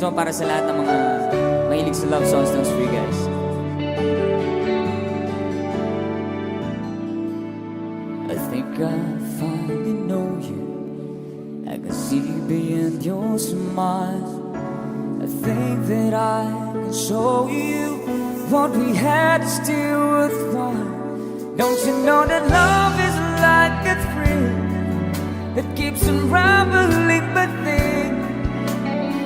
song para sa lahat ng mga mahilig sa love songs ng Free Guys. I think I finally know you. I can see beyond your smile. I think that I can show you what we had is still worthwhile. Don't you know that love is like a thrill that keeps unraveling but then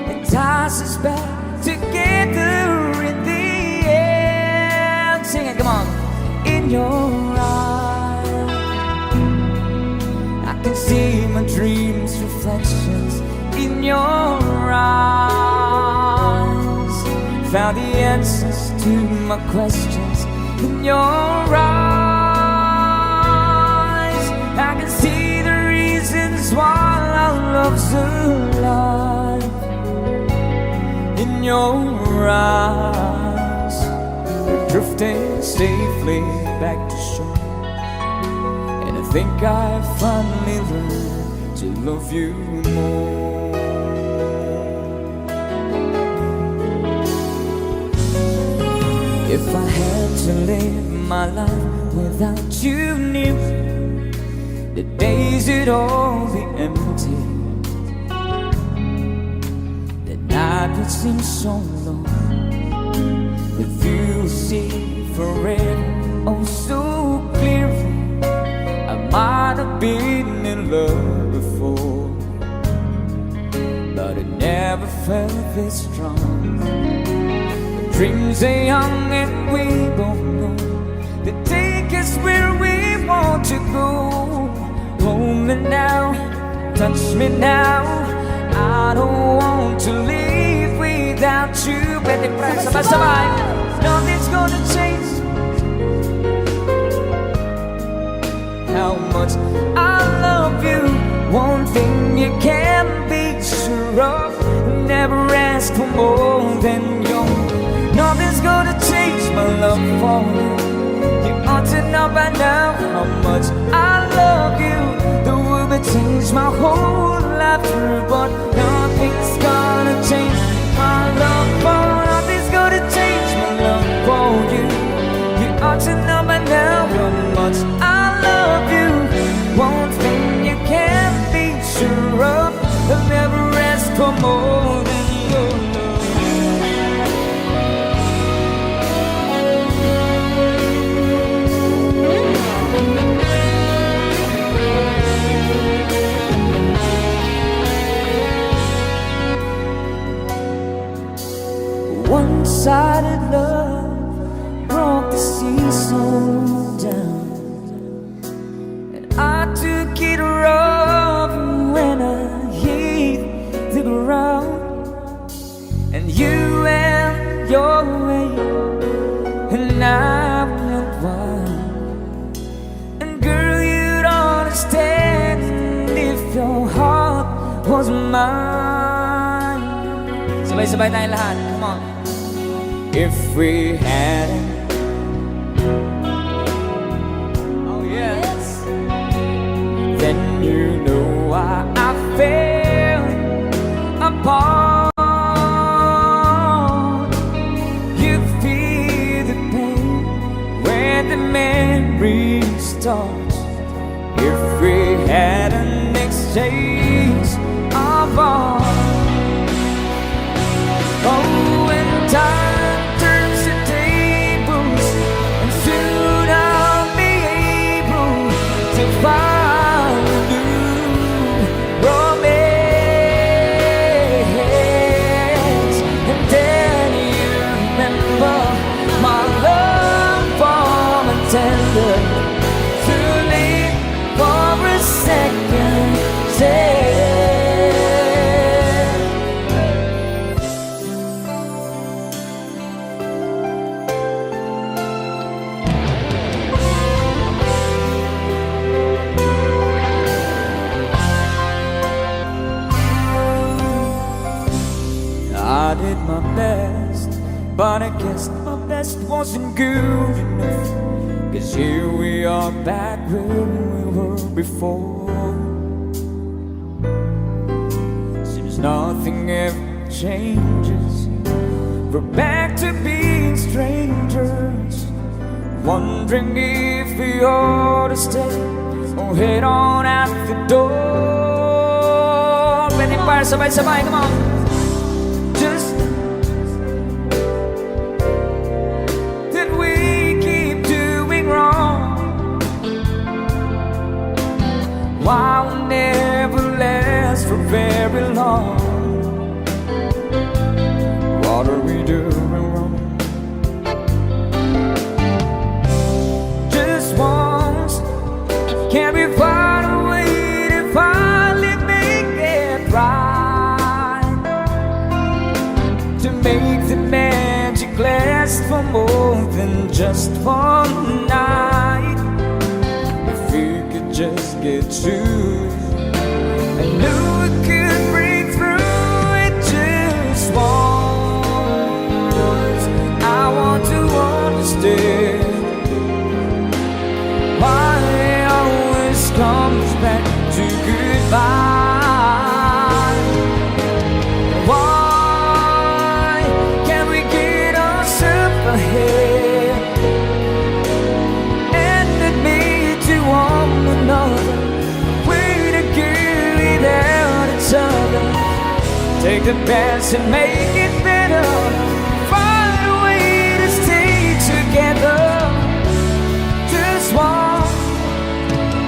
it ties us back together in the end. Sing it, come on. In your eyes I can see my dreams, reflections in your eyes. Found the answers to my questions in your eyes. I can see the reasons why our love's alive. In your eyes, we're drifting safely back to shore, and I think I finally learned to love you more. If I had to live my life without you near, the days would all be empty. The night would seem so long. With you see forever, oh so clearly. I might have been in love before, but I never felt this strong. Dreams are young and we both know they take us where we want to go. Hold me now, touch me now. I don't want to leave without you. Pwede pa sabay-sabay. Nothing's gonna change how much I love you. One thing you can't be sure of, never ask for more than your. Nothing's gonna change my love for you. You ought to know by now how much I love you. The world may change my whole life through, but nothing's gonna change my love for. Nothing's gonna change my love for you. You ought to know by now how much I love you. One thing you can't be sure of, I'll never ask for more than your love. One-sided love brought the seesaw down, and I took it rough when I hit the ground. And you went your way, and I went wild. And girl, you'd understand if your heart was mine. Sabay-sabay tayo lahat, come on. If we hadn't, oh yes, then you know why I fell apart. You feel the pain when the memory starts. If we had an exchange of our, oh, and time find a new romance. And then you remember my love warm and tender, too late for a second chance. I did my best, but I guess my best wasn't good enough. 'Cause here we are back where we were before. Seems nothing ever changes. We're back to being strangers, wondering if we ought to stay or head on out the door. Ready para sabay-sabay, come on. Just that we keep doing wrong. Why we'll never last for very long. What are we doing wrong? Just once, can we find a way to finally make it right? To make the magic last for more than just one night. If we could just get through, I knew we could break through it just once. I want to understand why it always comes back to goodbye. Why can't we get ourselves ahead and admit to one another we're together without each other? Take the past and make it better. Find a way to stay together. Just one.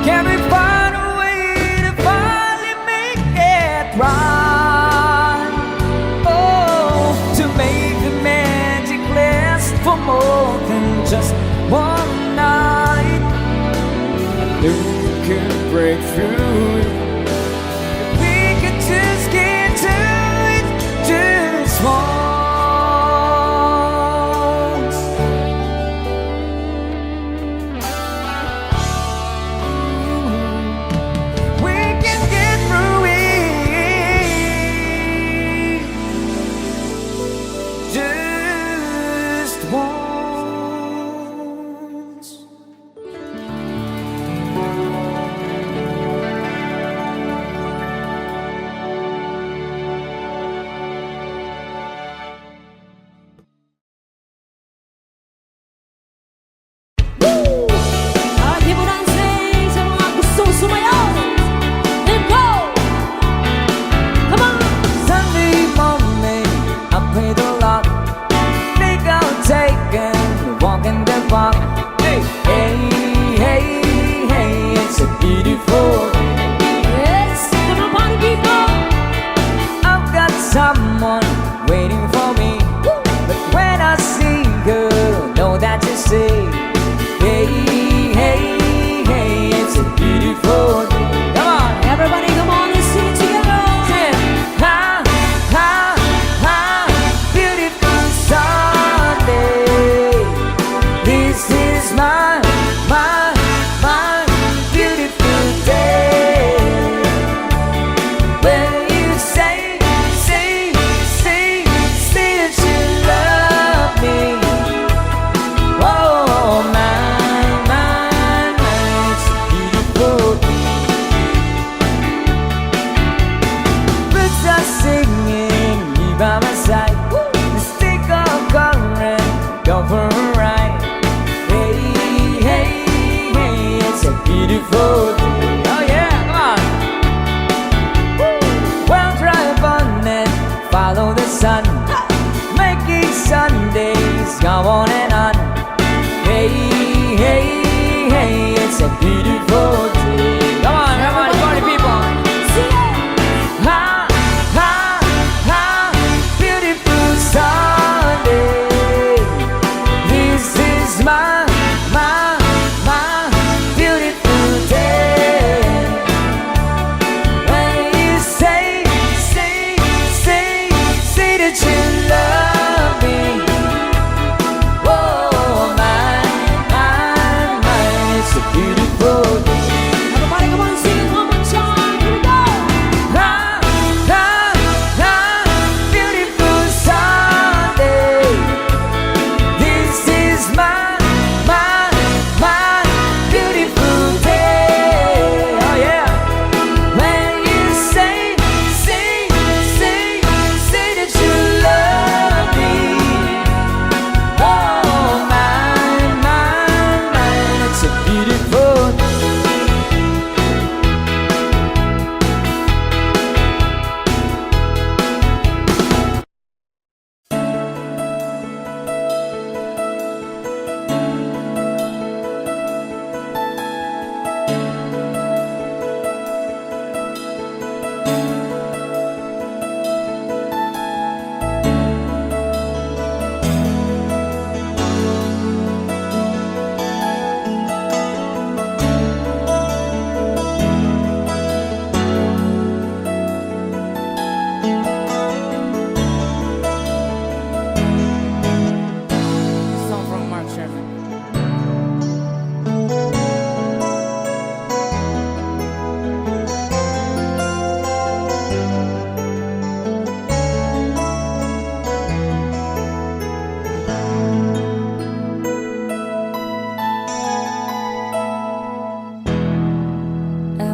Can we find a way to finally make it right? Oh, to make the magic last for more than just one night. I knew we could break through it. We could just get to it just once. We can get through it just once.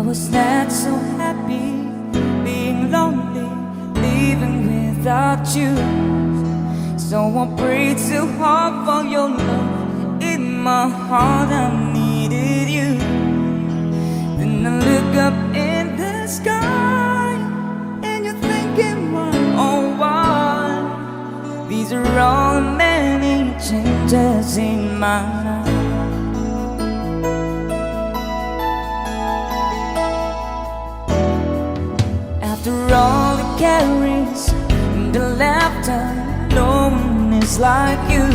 was not so happy being lonely, living without you. So I prayed too hard for your love. In my heart I needed you. Then I look up in the sky and you're thinking, why, oh why? These are all the many changes in my life. After all the carries and the laughter, no one is like you.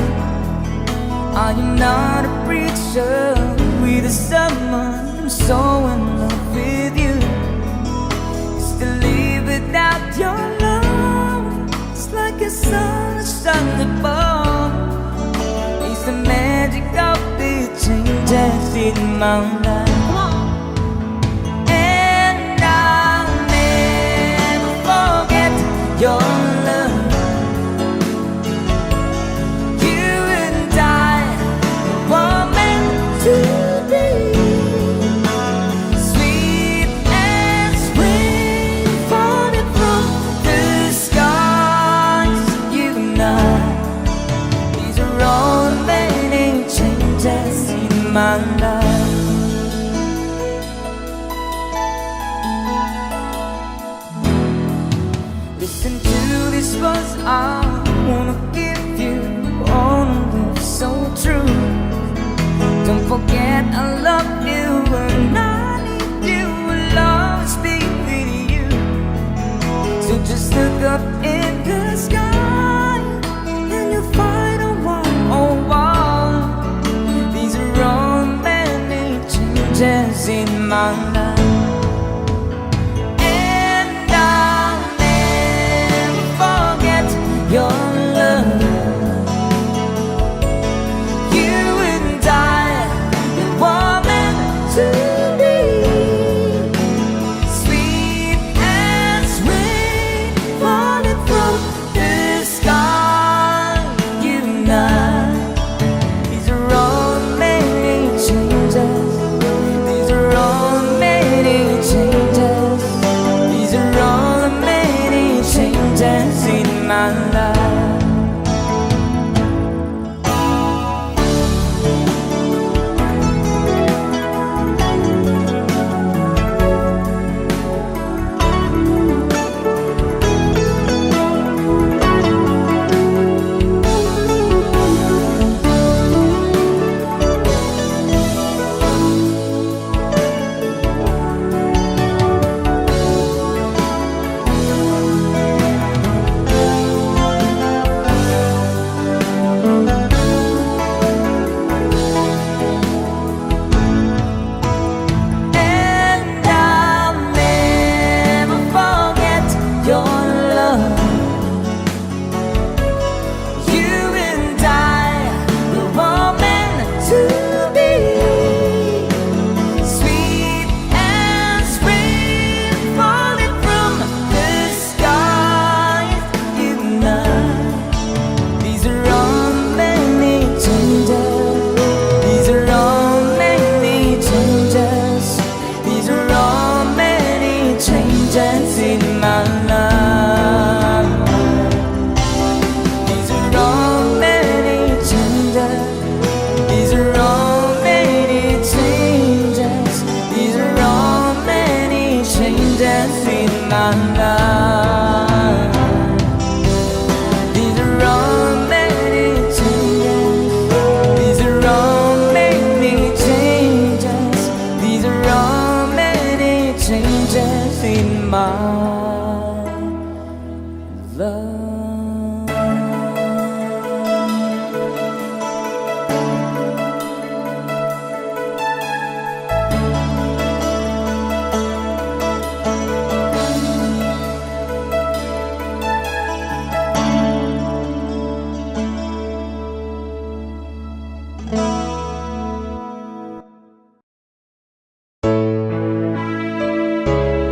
I am not a preacher with a sermon. I'm so in love with you. Just to live without your love, it's like a sun that's shone above. It's the magic of the changes in my life. Your love, you and I were meant to be. Sweet as rain falling from the skies, you and I. These are all the many changes in my life. Listen to this verse I wanna give you, all of love so true. Don't forget I love you and I need you, will always be with you. So just look up in the sky and you'll find a while, oh wow. These are all many changes in my life. Your love, you and I were meant to be. Sweet as rain falling from the sky, you and I. These are all many changes. These are all many changes. These are all many changes in my life.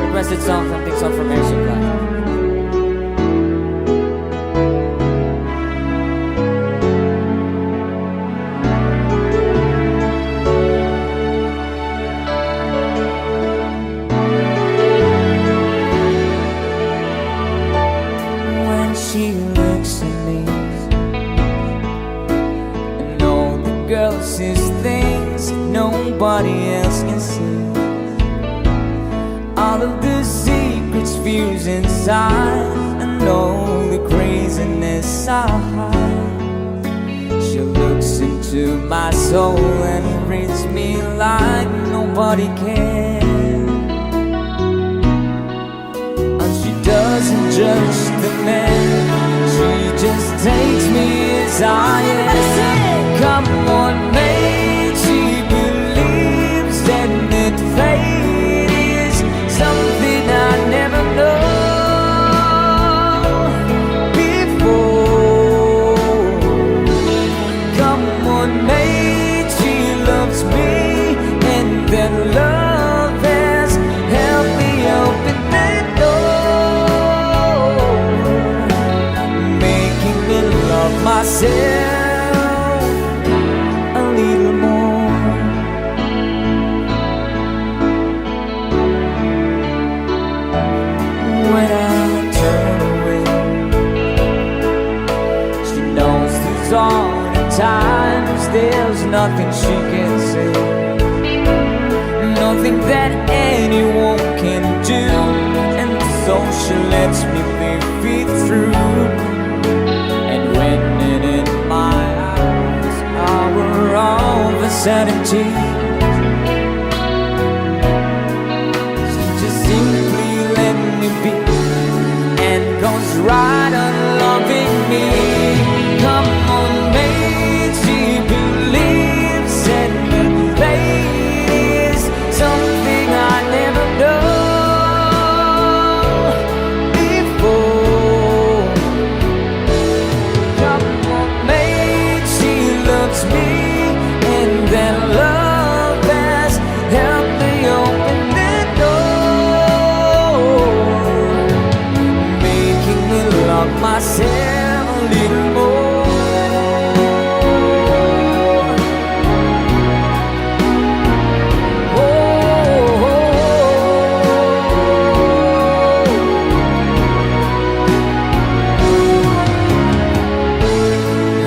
Requested song from Dixon from Air Supply. all of the secrets, fears inside, and all the craziness I hide. She looks into my soul and reads me like nobody can. And she doesn't judge the man, she just takes me as I am. Come on, mate, she believes that fate is something I never know before. Come on, mate, she loves me, and that love has helped me open that door, making me love myself a little more. When I turn away, she knows these are the times there's nothing she can say, nothing that anyone can do, and so she lets me live it through. And when in my eyes hour of insanity, she just simply let me be and goes right on loving me. Come on, mate, she believes in the fate is something I never know before. Come on, mate, she loves me, and that love has helped me open that door, making me love myself a little more.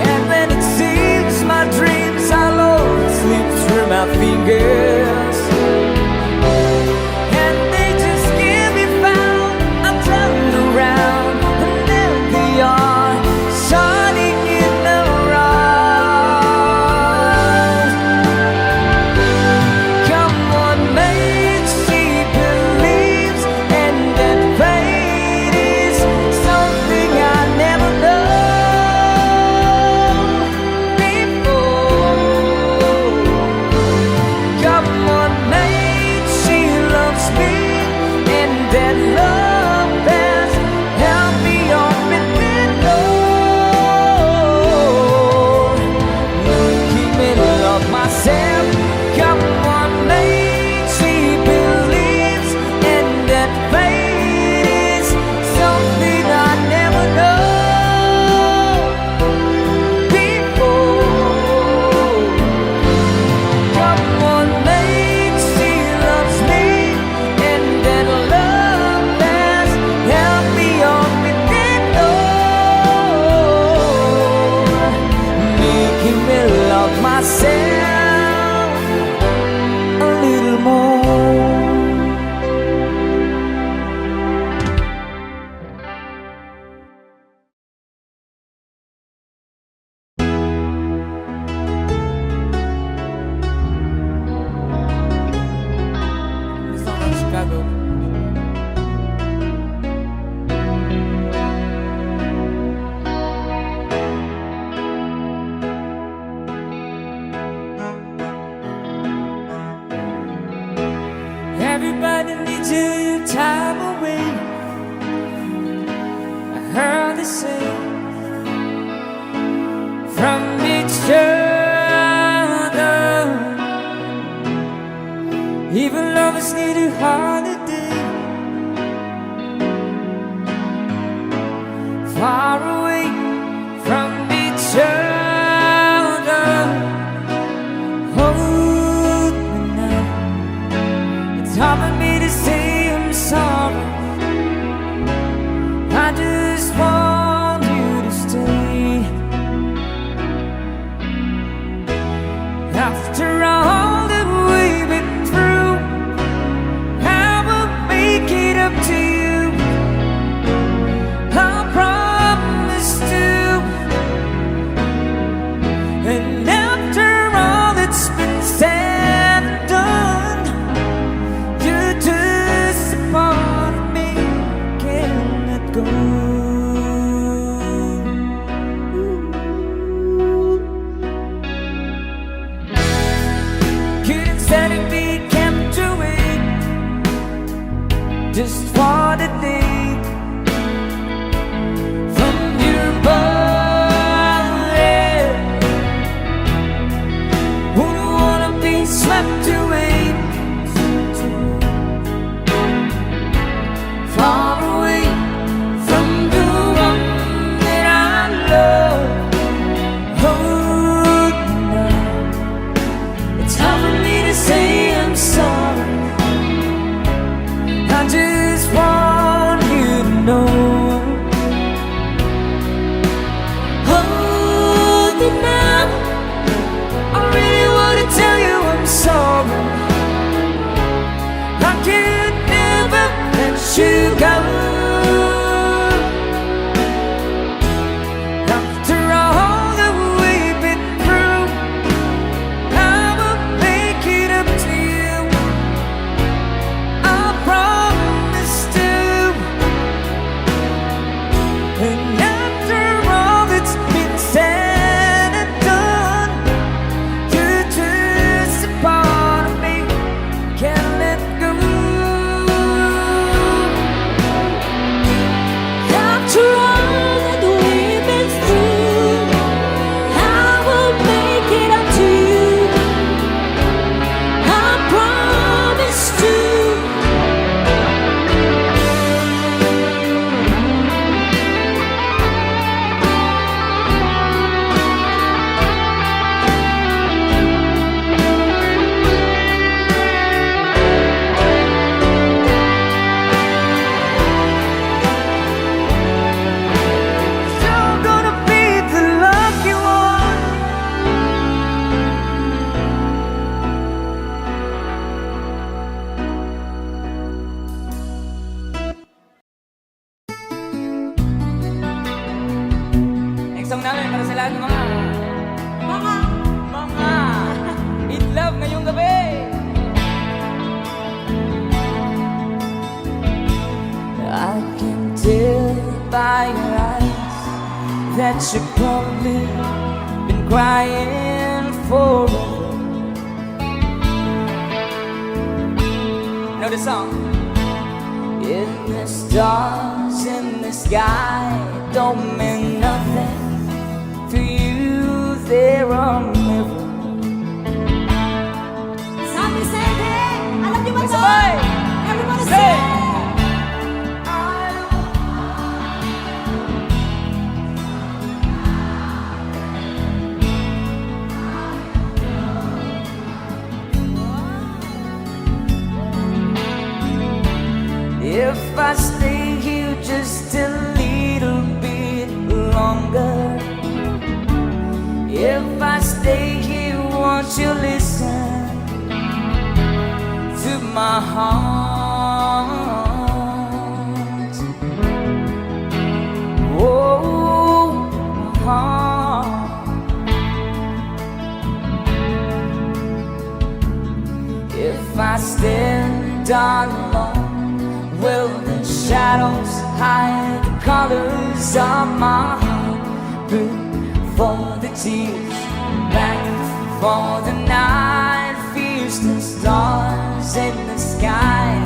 And when it seems my dreams are low, slip through my fingers, and they just can't be found. I'm turned around, and there they are, shining in the rise. Come on, mate, she believes, and that fate is something I never know before. Come on, mate, she loves me, and that love has helped me open that door, making me love myself. Come on, mate, she believes, and that fate is something I never know before. Come on, mate, she loves me, and that love has helped me open that door, making me love myself a little more. This song from Chicago. Everybody needs your time away, I heard they say, from each other. Even lovers need a holiday, far away from each other. Hold me now, it's hard for me to say I'm sorry. I just want you to stay. After all that we've been through, I will make just for the day from your body. Wouldn't wanna be swept away, far away from the one that I love. Oh, no. It's hard for me to say I'm sorry. I just want you to know. Hold it now. I really wanna tell you I'm sorry. I could never let you go. After all that we've been through, I will make it up to you. I promise to. And after all that's been said and done, you're just a part of me. Can't let go. After all that we've been through, I will make it up to you. I promise to. You're gonna be the lucky one. Next song namin para sa lahat ng mga in love ngayong gabi. I can tell by your eyes that you've probably been crying forever. Know the song? If the stars in the sky don't mean nothing to you, they're a mirror. Sabi sa alam niyo ba ito? Sabay! Everybody Say! say! If I stay here just a little bit longer, if I stay here, won't you listen to my heart? Oh, my heart. If I stand alone, will the shadows hide the colors of my heart? Before the tears, back for the night, fears the stars in the sky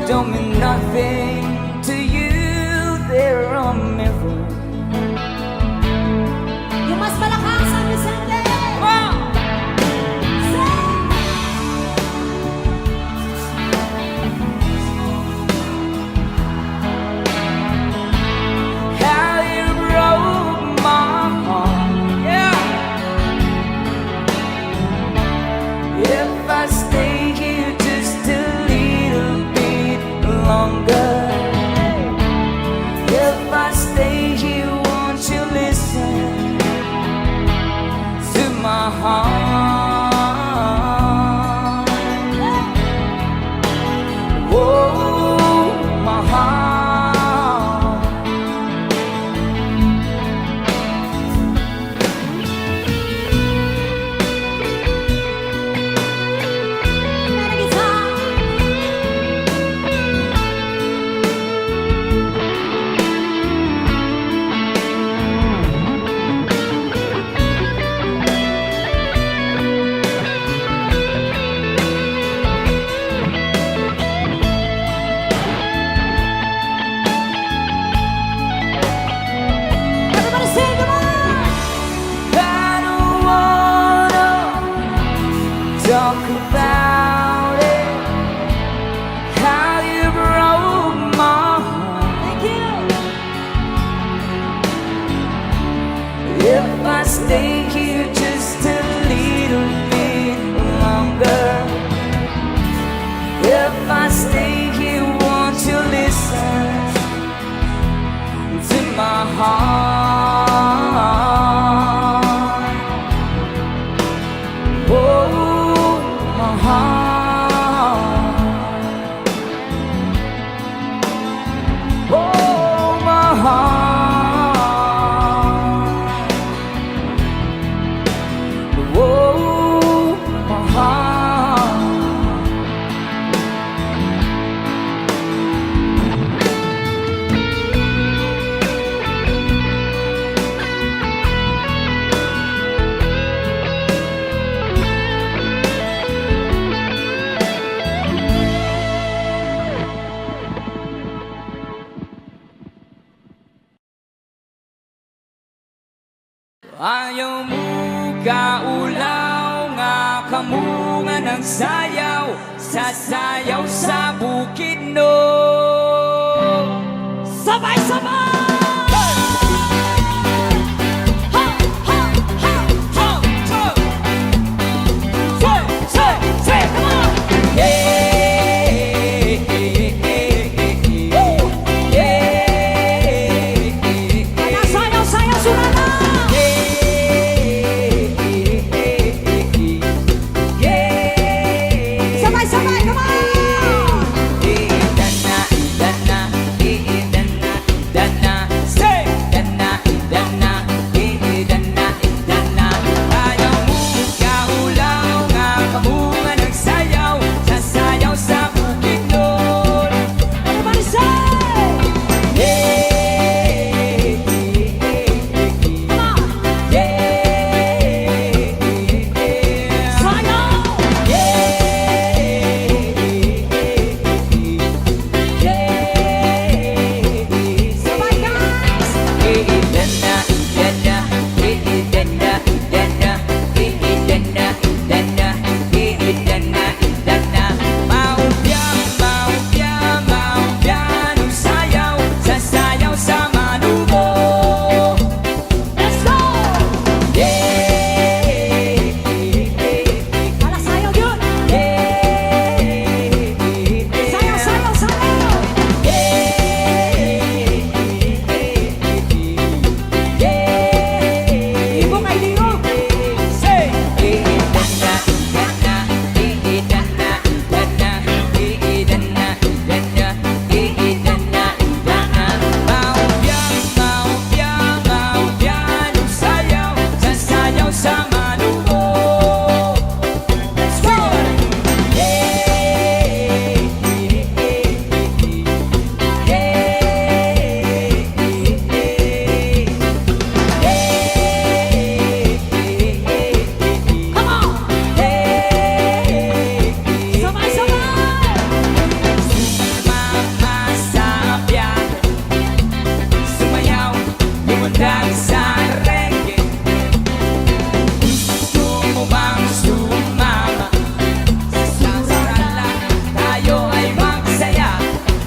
don't mean nothing to you, they're a mirror. Yung mas malakas, San Vicente! Come on! How you broke my heart, yeah. If I stay here just a little bit longer, if I stay here stay here just a little bit longer? If I stay here, won't you listen to my heart? Oh, my heart. Oh, my heart. Oh, my heart. Ayaw mo kaulaw nga kamo nga nagsayaw, sasayaw sa bukid no. Sabay-sabay! Ha! Ha! Ha! Ha! Say, say, say, Come on! yeah, Sayaw-sayaw sila na! Sabay-sabay! Come on! Everybody say! Come on! Sayaw! Sabay guys! Let's go! Alas sayaw yun! Sayaw, sayaw, sayaw! Ibong ay liro! Let's go! Come on! Sabay-sabay! Sumayaw, lumandang sa reggae. Gusto mo bang sumama? Sa sala, tayo ay magsaya.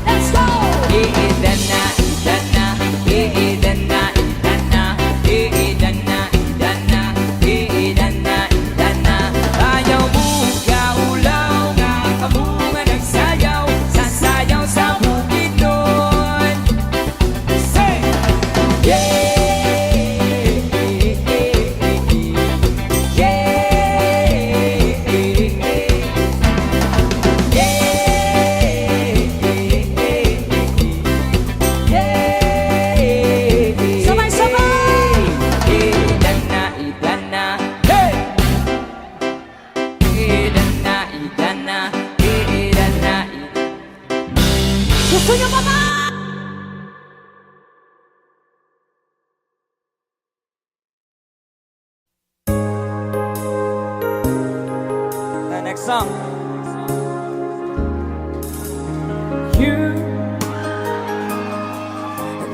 Let's go! Iidan na, idan na, iidan na, idan na, iidan na, idan na, iidan na, idan na. Ayaw mo kaulaw nga kamo nga nagsayaw, sasayaw sa bukid nun. Say! Sabay-sabay! Idan na, idan na, hey! Idan na, idan na, idan na, idan. Gusto niyo pa ba? The next song. You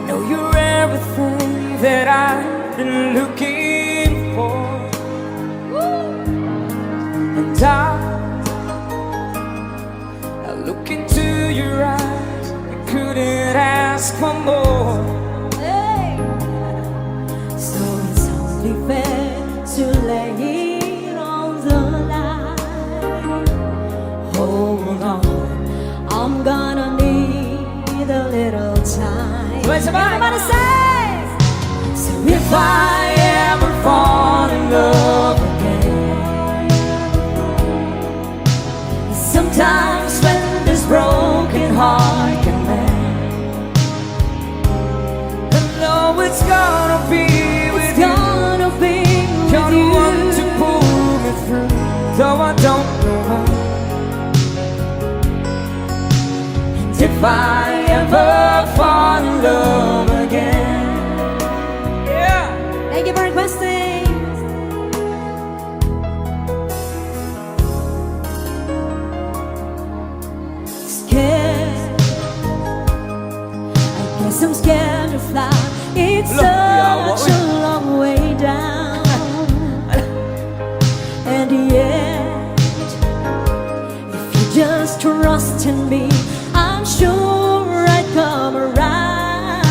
know you're everything that I've been looking for, and I look into your eyes. I couldn't ask for more. Hey! So it's only fair sabay. Everybody say. So if I ever fall in love again, sometimes when this broken heart can mend, I know it's gonna be with you. Gonna be You're with the you. one to pull me through, though I don't know how. And if I ever fall in love again, yeah. Thank you for requesting. Scared. I guess I'm scared to fly. It's Look, yeah, such a long way down. And yet, if you just trust in me, I'm sure I'd come around.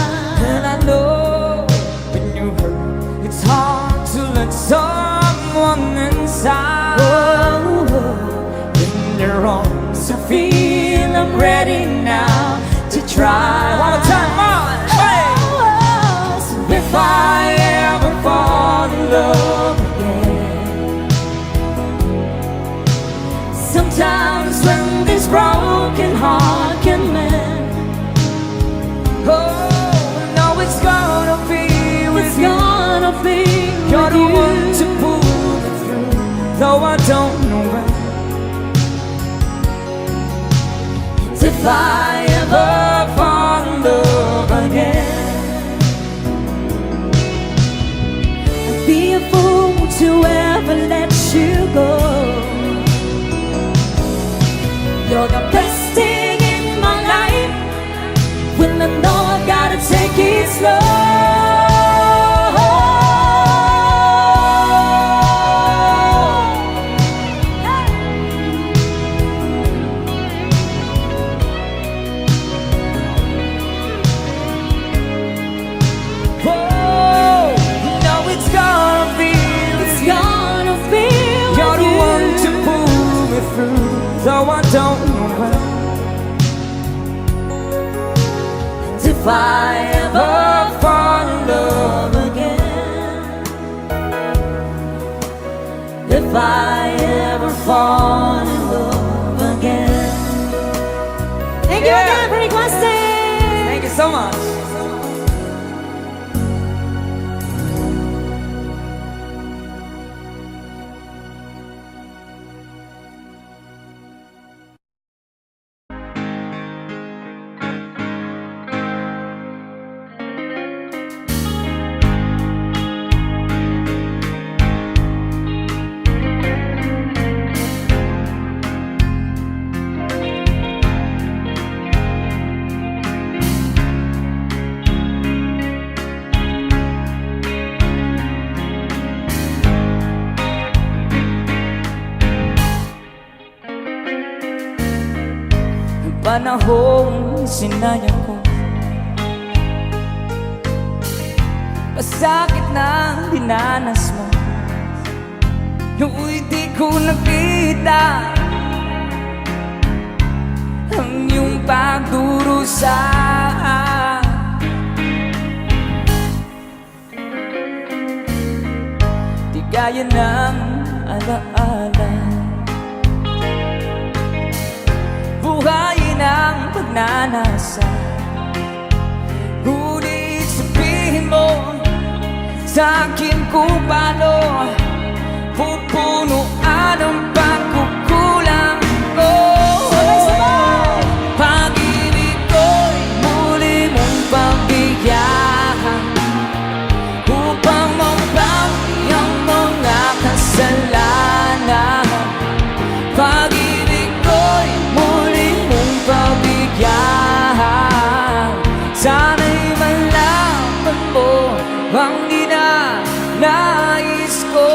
And I know when you hurt, it's hard to let someone inside. Oh, In your arms, I feel I'm ready now to try. One more time, on, hey! So if I ever fall in love again, sometimes when this broken heart can mend, oh, no, it's gonna be with it's you. gonna be You're with the you. one to pull me through, though I don't know when. And if I ever fall in love again, I'd be a fool to ever let you go. You're the best thing in my life. When I know I gotta take it slow. oh, you know it's gonna be with It's you. gonna be You're with the one to you. pull me through, though I don't know when. And if I ever fall in love again, if I ever fall in love again. Thank you Yeah. again for requesting. Thank you so much. Panahong sinayang ko, masakit na dinanas mo. Nooy di ko nakita ang iyong pagdurusa. Di gaya ng alaala, buhayin ang pagnanasa. Ngunit sabihin mo sa akin kung paano pupunuan ang pagkukulang ko. Pag-ibig ko'y muli mong pagbigyan upang mabawi ang mga kasalanan. Pag-ibig ko'y muli mong pagbigyan. Sana'y malaman mo ang ninanais ko.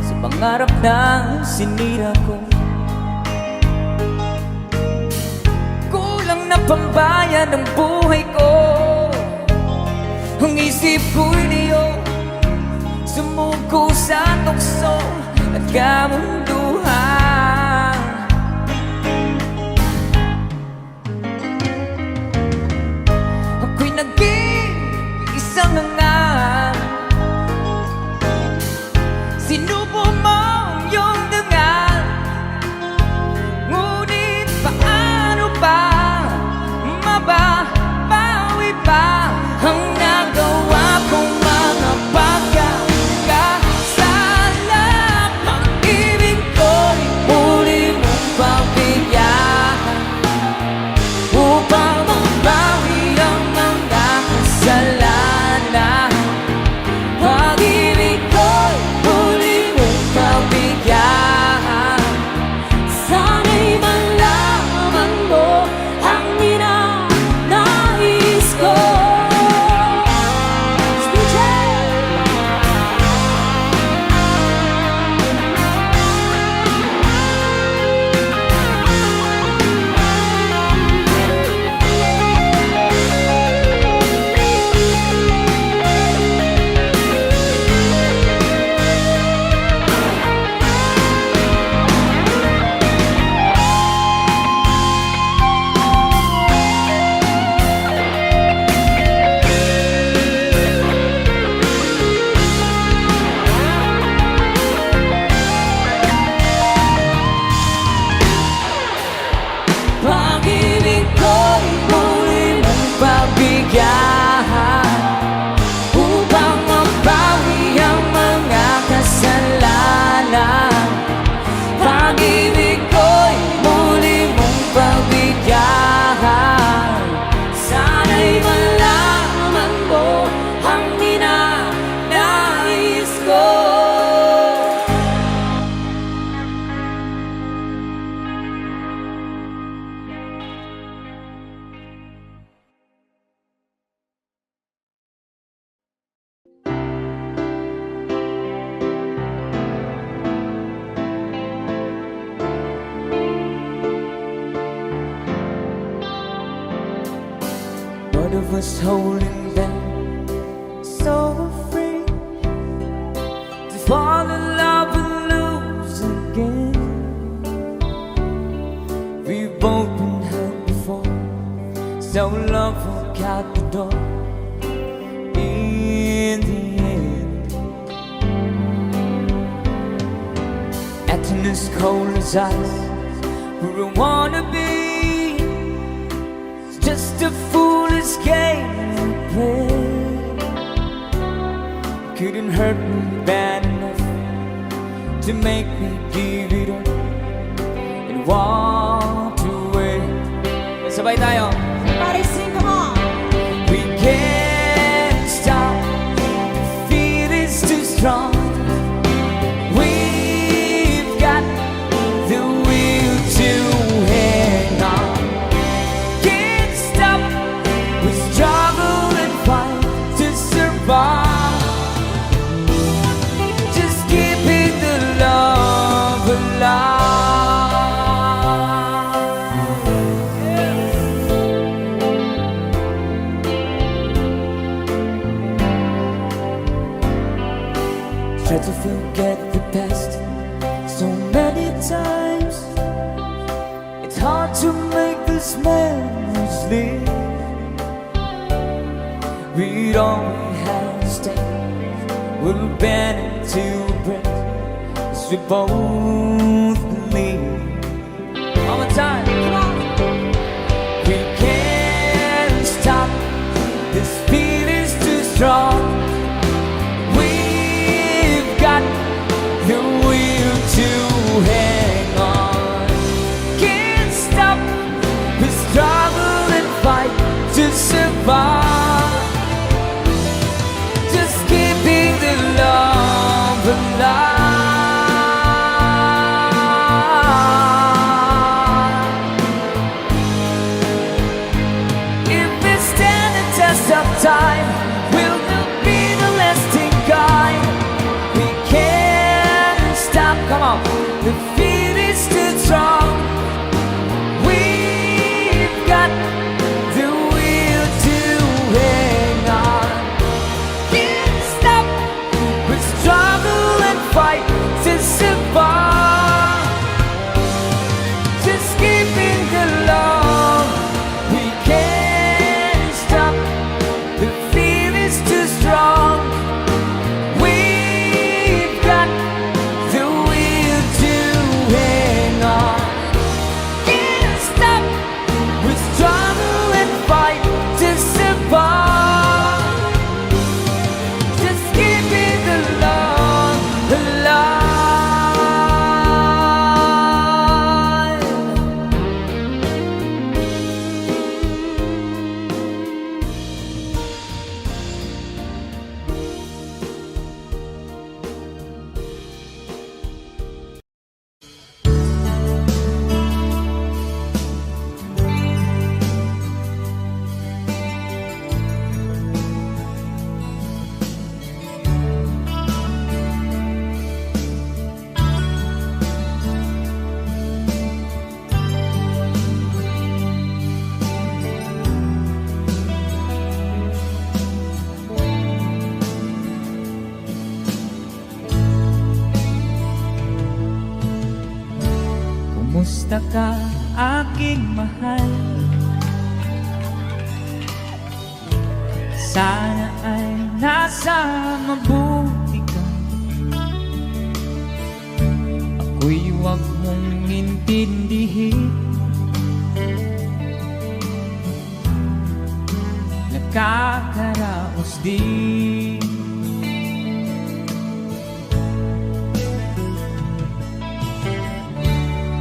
Sa pangarap na sinira ko, kulang na pambayad ng buhay ko. Ang isip ko'y niyo sumuko sa tukso at kamunduhan. was holding back, so afraid to fall in love and lose again. We've both been hurt before, so love walked out the door in the end. Acting as cold as ice, where I wanna be. It's just a foolish game we play. Couldn't hurt me bad enough to make me give it up and walk away. Sabay tayo. Everybody sing, come on. We can't stop, the feeling's too strong. We've got the will to hang on. Can't stop, we struggle and fight to survive. Just keeping the love alive. Try to forget the past so many times. It's hard to make these memories live. We don't have to stay. We'll bend into a breath, 'cause we both believe. One more time. Come on. We can't stop, this feeling's too strong. We've got the will to hang on. Can't stop, we struggle and fight to survive. Just keeping the love alive. If we stand the test of time, we'll be the lasting guide. We can't stop, come on, the feeling's too strong. We've got the will to hang on. Can't stop, we struggle and fight to survive. Just keeping the love, we can't stop, the feeling's too strong. We've got the will to hang on. Can't stop, we struggle and fight to survive. Just keeping the love alive. Kumusta ka, aking mahal? Sana ay nasa mabuti ka. Ako'y huwag mong intindihin. Nakakaraos din.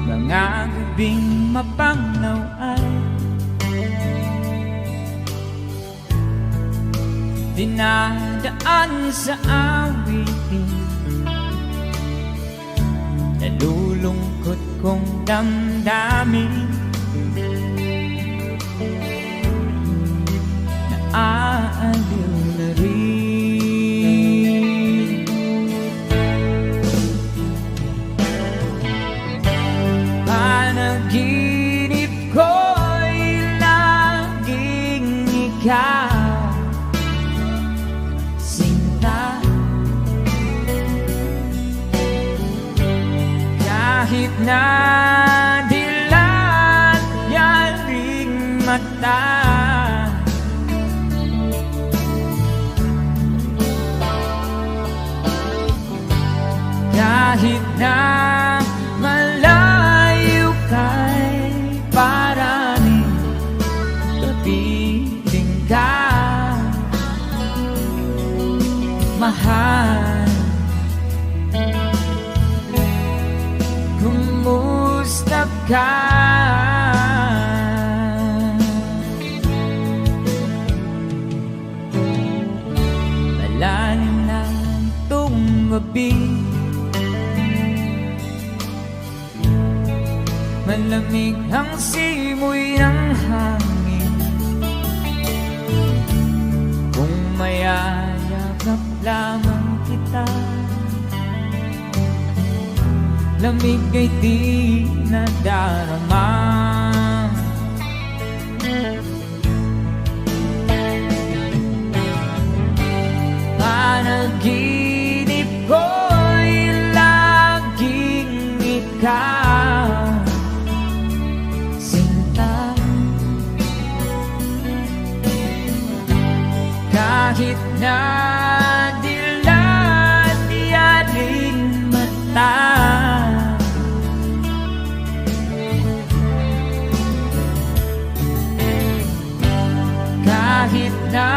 Mga gabing mapangnaw ay dinadaan sa awitin. Nalulungkot kong damdamin, naaaliw na rin. Panaginip ko'y laging ikaw. Kahit na dilat yaring mata, kahit na malayo kay paraning kapiling ka, mahal. Kumusta ka? Malalim na itong gabi, malamig ang simoy ng hangin. Kung mayayakap lamang kita, lamig ay di nadarama. Panaginip ko'y laging ikaw, sinta. Kahit na dilat yaring mata, kahit na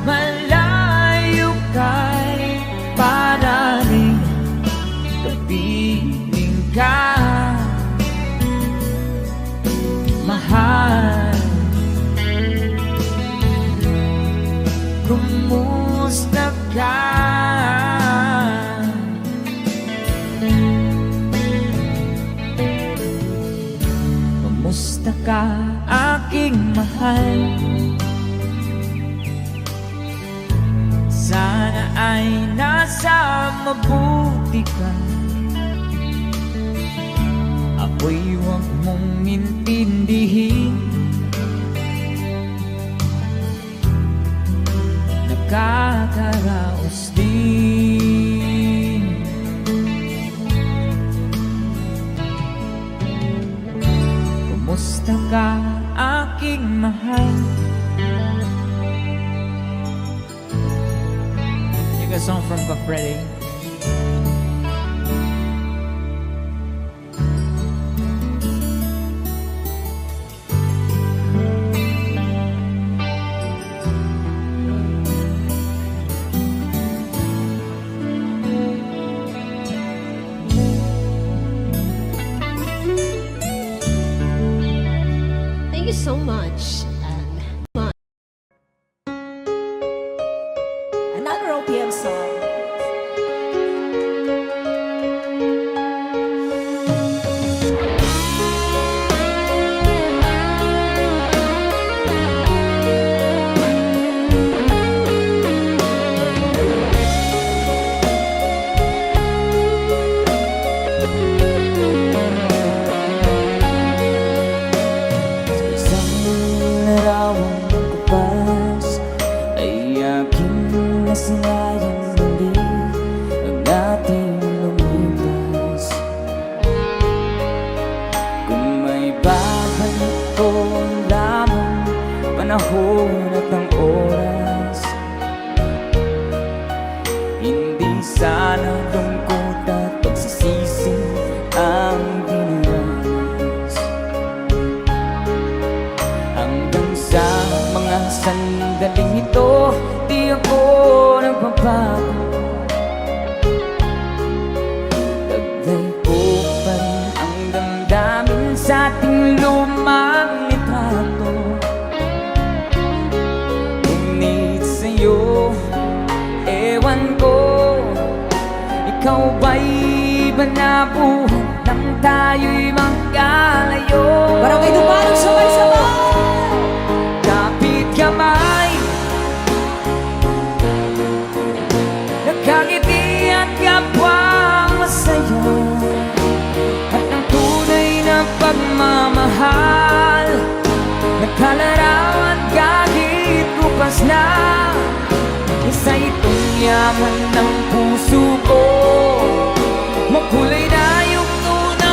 malayo kay paraning kapiling ka, mahal. Kumusta ka? Kumusta ka, aking mahal? Sana ay nasa mabuti ka. Ako'y huwag mong intindihin, nakakaraos din. Kumusta ka, aking mahal? A song from Kafredi. Thank you so much. Another OPM song. Nasirayan muli ang ating lumipas. Kung may babalik ko lamang panahon at ang oras, hindi sana lungkot at pagsisisi ang dinanas. Hanggang sa mga sandaling ito, di ako nagbabago. Taglay ko pa rin ang damdamin sa ating lumang litrato. Ngunit sa'yo, ewan ko, ikaw ba'y ba nabuhat nang tayo'y magkalayo? Parang may dumarang sabay-sabay. Kapit kamay, nakangiti at kapwang masaya, at ang tunay na pagmamahal, nakalarawan kahit bukas na. Isa itong yaman ng puso ko, makulay na yung tunay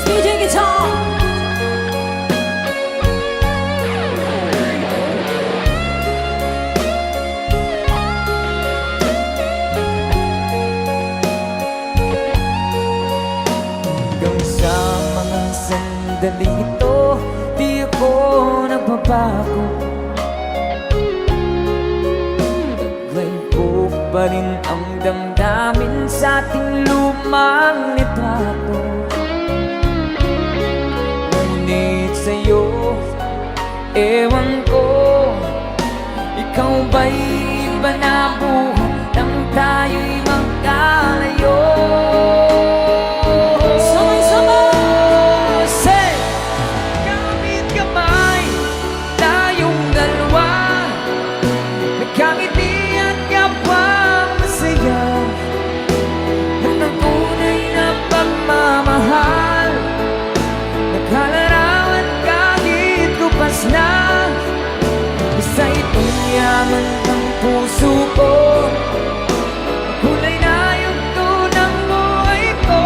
DJ Guitar. Hanggang sa mga sandaling ito, di ako nagbabago. Taglay ko pa rin ang damdamin sa ating lumang litrato. Ngunit sa'yo, ewan ko, ikaw ba'y iba na buhay nang tayo'y magkalayo? Say, gamit kamay, tayong dalawa, nagkangiti at kapwang masaya, at ang tunay na pagmamahal, nagkalarawan kahit kupas na. Isa itong yaman ng puso ko, kulay na yugto ng buhay ko.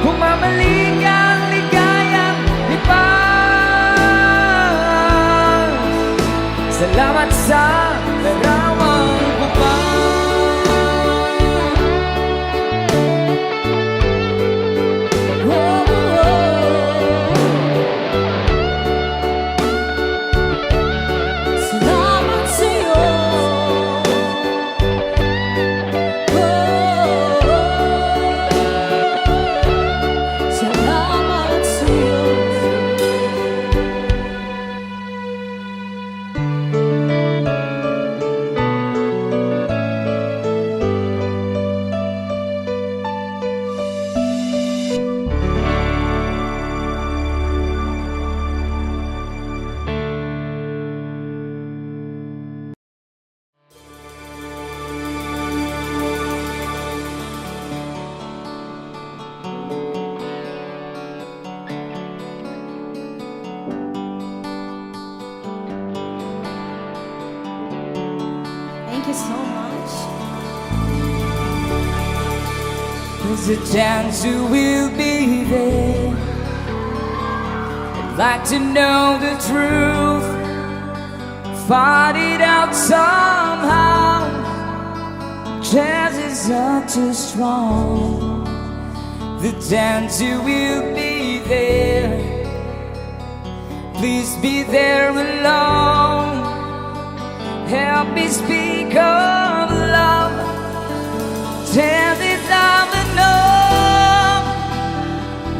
Bumabalik ang ligayang lipas. Salamat sa larawang bubang. Salamat sa'yo. Salamat sa'yo. Thank you so much. There's a chance you will be there. I'd like to know the truth, find it out somehow. Chances are too strong. The chance you will be there. Please be there alone. Help me speak of love. Tell it I'm enough.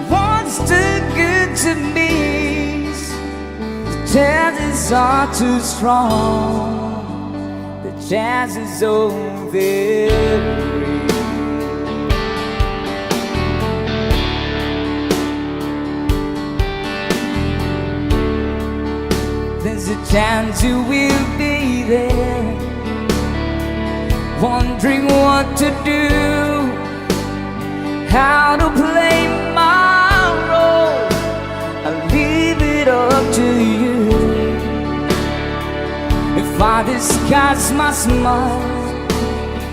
What's too good to me? The chances are too strong. The chances over there. There's a chance you will be there, wondering what to do, how to play my role. I'll leave it up to you. If I disguise my smile,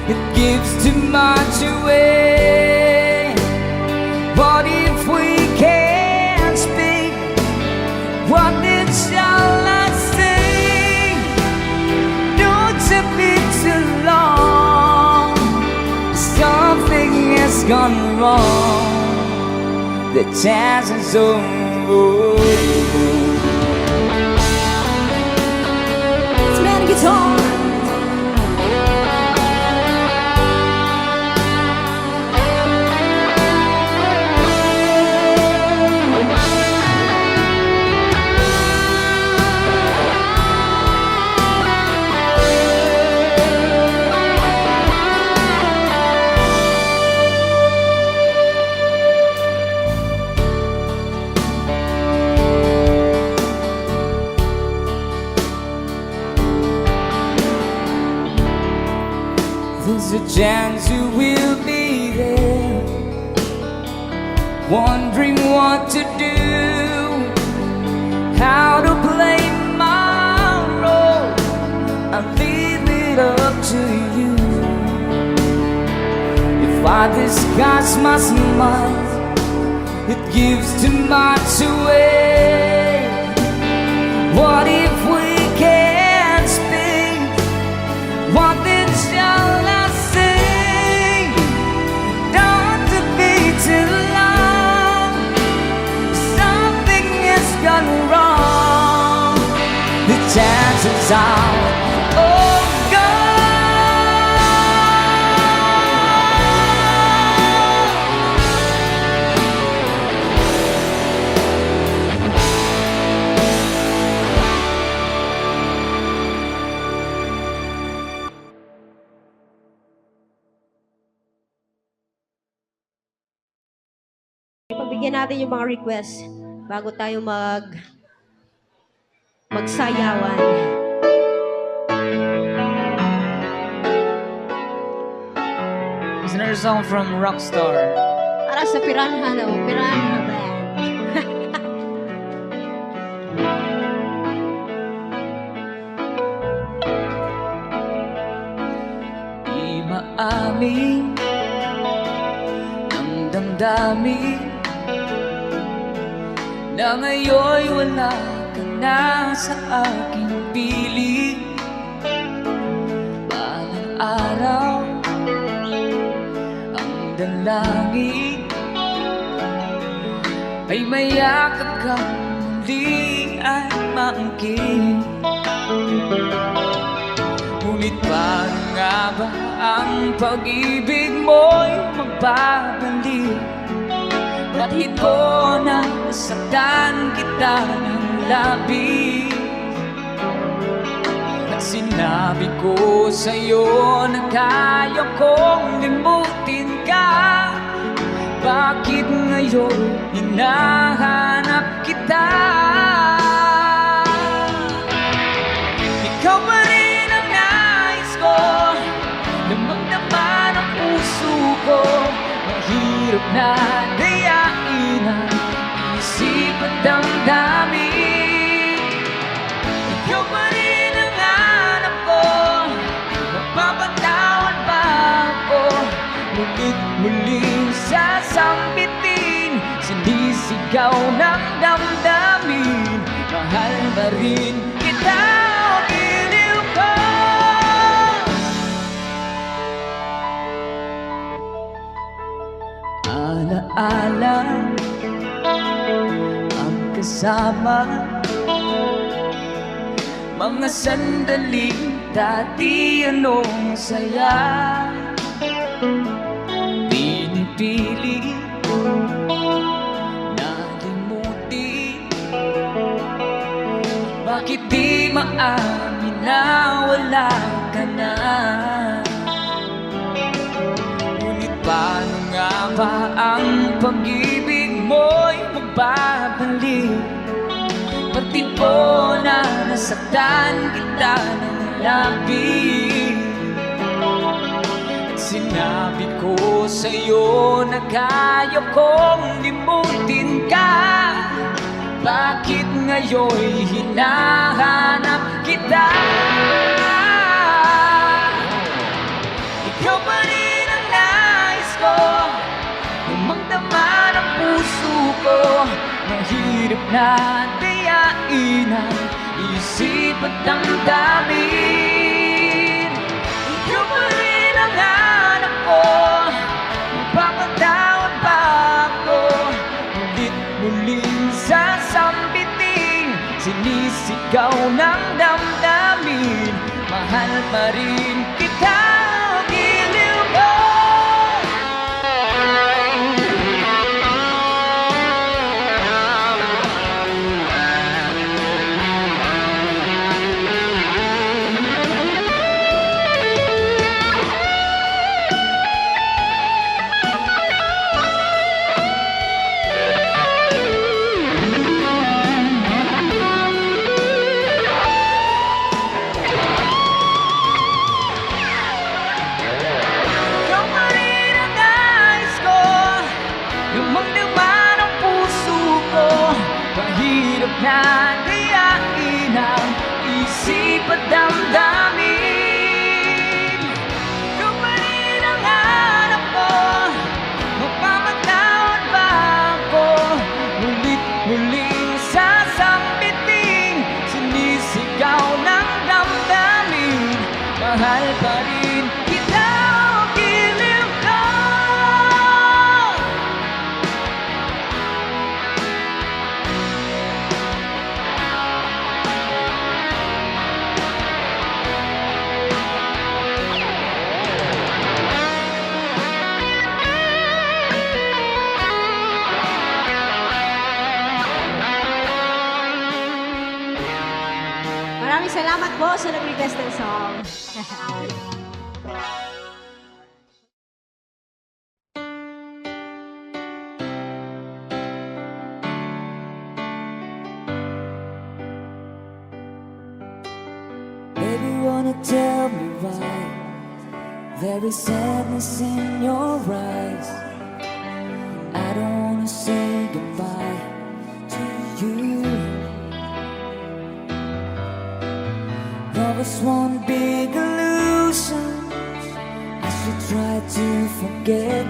it gives too much away. What if we can't speak? What then shall I say? Don't you be too long. Something has gone wrong. The chance is over. It's Man Guitar. There's a chance you will be there, wondering what to do, how to play my role. I'll leave it up to you. If I disguise my smile, it gives too much away. What if we can't speak? What then shall I say? Don't to be too long. Something has gone wrong. The chances are all gone. Pagbigyan natin yung mga request bago tayo magsayawan. It's another song from Rockstar. Para sa Piranha, no? Piranha Band. Di maamin ang damdamin na ngayon'y wala ka na sa aking piling. Balang araw ang dalangin ay mayakap kang muli at maangkin. Ngunit paano nga ba ang pag-ibig mo'y magbabalik? Bakit ko nasaktan kita ng labis? At sinabi ko sa'yo na kaya kong limutin ka. Bakit ngayon hinahanap kita? Ikaw pa rin ang nais ko, damang-dama ng puso ko. Mahirap na dayain ang isip at damdamin. Ikaw pa rin ang hanap ko, mapapatawad ba ako? Ngunit muling sasambitin, sinisigaw ng damdamin. Mahal ba rin kita o giliw ko? Alaala ang kasama, mga sandaling dati anong saya. Pinipili nalimutin, bakit di maamin na wala ka na? Ngunit paano nga ba ang pag-ibig mo'y magbabalik? Pati po na nasaktan kita ng labis. At sinabi ko sa'yo na kaya kong limutin ka. Bakit ngayon'y hinahanap kita? Ikaw pa rin ang nais ko, dumang-dama ng puso ko. Mahirap na dayain ang isip at damdamin. Ikaw pa rin ang hanap ko, mapapatawad ba ako? Ulit muling sasambitin, sinisigaw ng damdamin. Mahal pa rin kita o giliw ko? Mahirap na dayain ang isip at damdamin. Ikaw pa rin ang hanap ko, mapapatawad ba ako? salamat po sa nag-request ng song. Baby, wanna tell me why there is sadness in your eyes. I don't wanna say goodbye to you. Love is one big illusion. I should try to forget,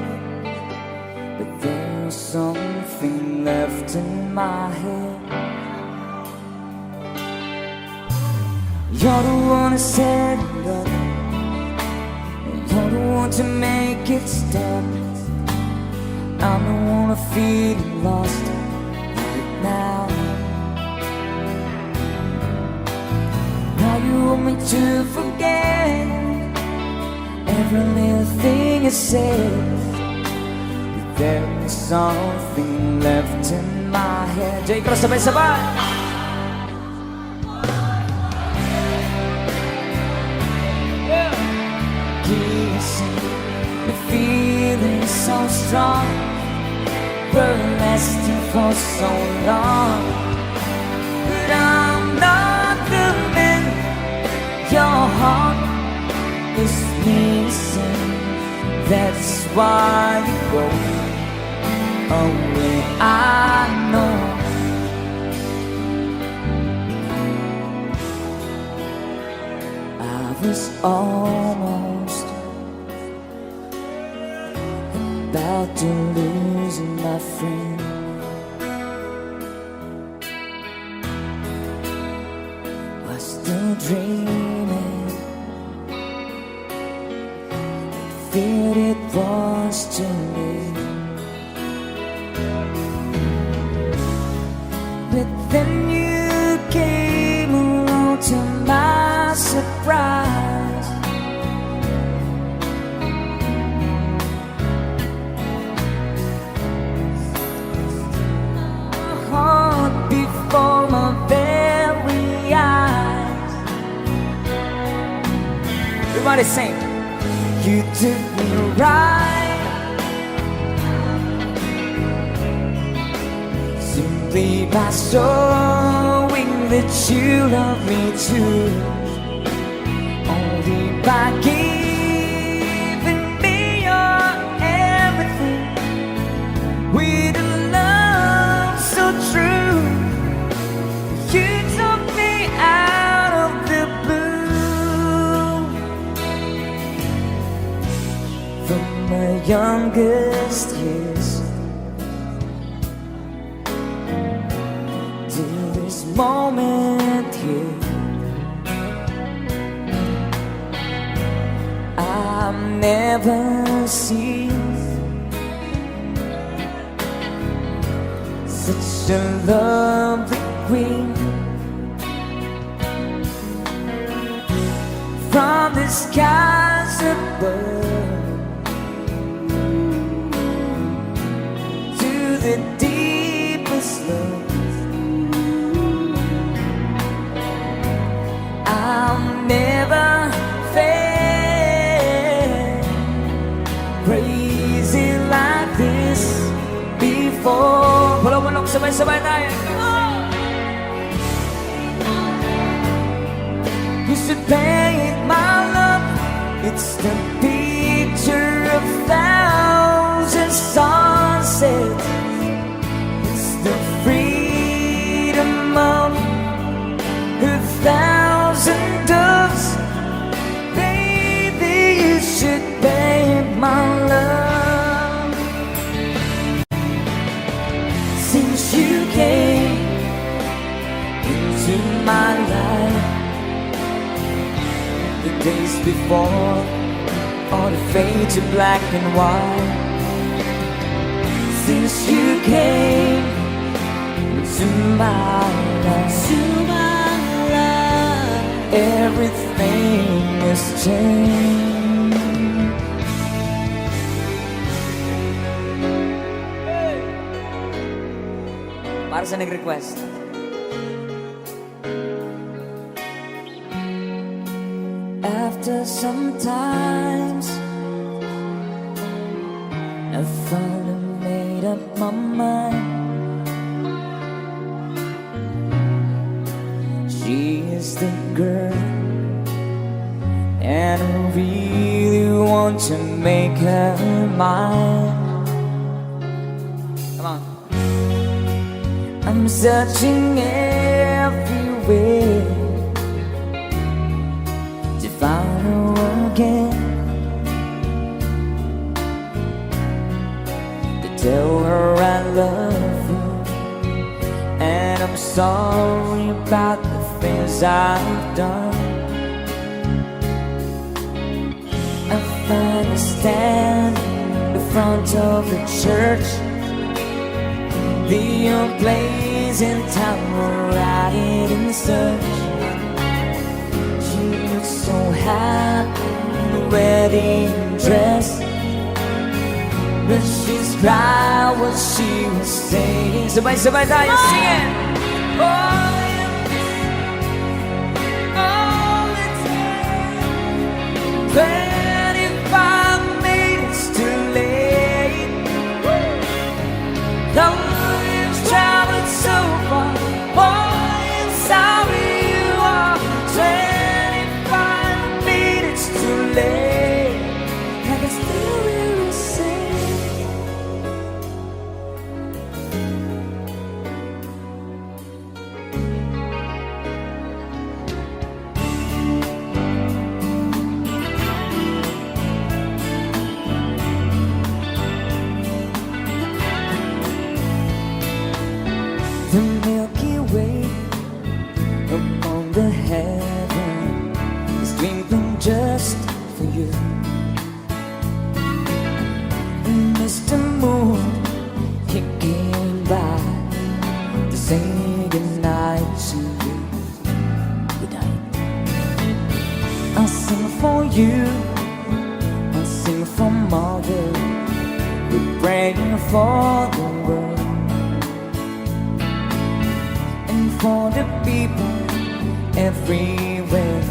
but there's something left in my head. You're the one who set it up. You're the one to make it stop. I'm the one who feeling lost right now. Now you want me to forget every little thing you said, but there's something left in my head. Jay, cross sabay-sabay. The feeling so strong, we're lasting for so long. But I'm not the man your heart is missing. That's why you go away. I know. I was almost about to lose my friend. Was still dreaming, feared it was too late. But then you came along to my surprise. Before my very eyes. Everybody sing. You took me right, simply by showing that you love me too. Only by giving me your everything, with a love so true. You took me out of the blue. From my youngest years to this moment here, I've never seen such a lovely queen. From the skies above to the deepest love, I'll never felt crazy like this before. Bulok-bulok, sabay-sabay tayo. You should paint my love. It's the picture of thousand sunsets. It's the freedom of a thousand doves. Baby, you should paint my love. Since you came into my life, the days before all the fade to black and white. Since you came to my life, everything has changed. Para sa nag-request. Sometimes I finally made up my mind. She is the girl, and I really want to make her mine. Come on. I'm searching everywhere to find her again, to tell her I love her, and I'm sorry about the things I've done. I find her standing in the front of the church, the old place in town we're riding in search. She looks so happy in the wedding dress, but she's cried what she was saying. Sabay tayo, sing it! Oh, it's 25 minutes too late. Long you've traveled so far, boy, I'm sorry you are 25 minutes too late. I can still hear you sing. The Milky Way upon the heaven is twinkling just for you. And Mr. Moon, he came by to say goodnight to you. Good night. I'll sing for you, I'll sing for Mother, we're praying for the world, for the people everywhere,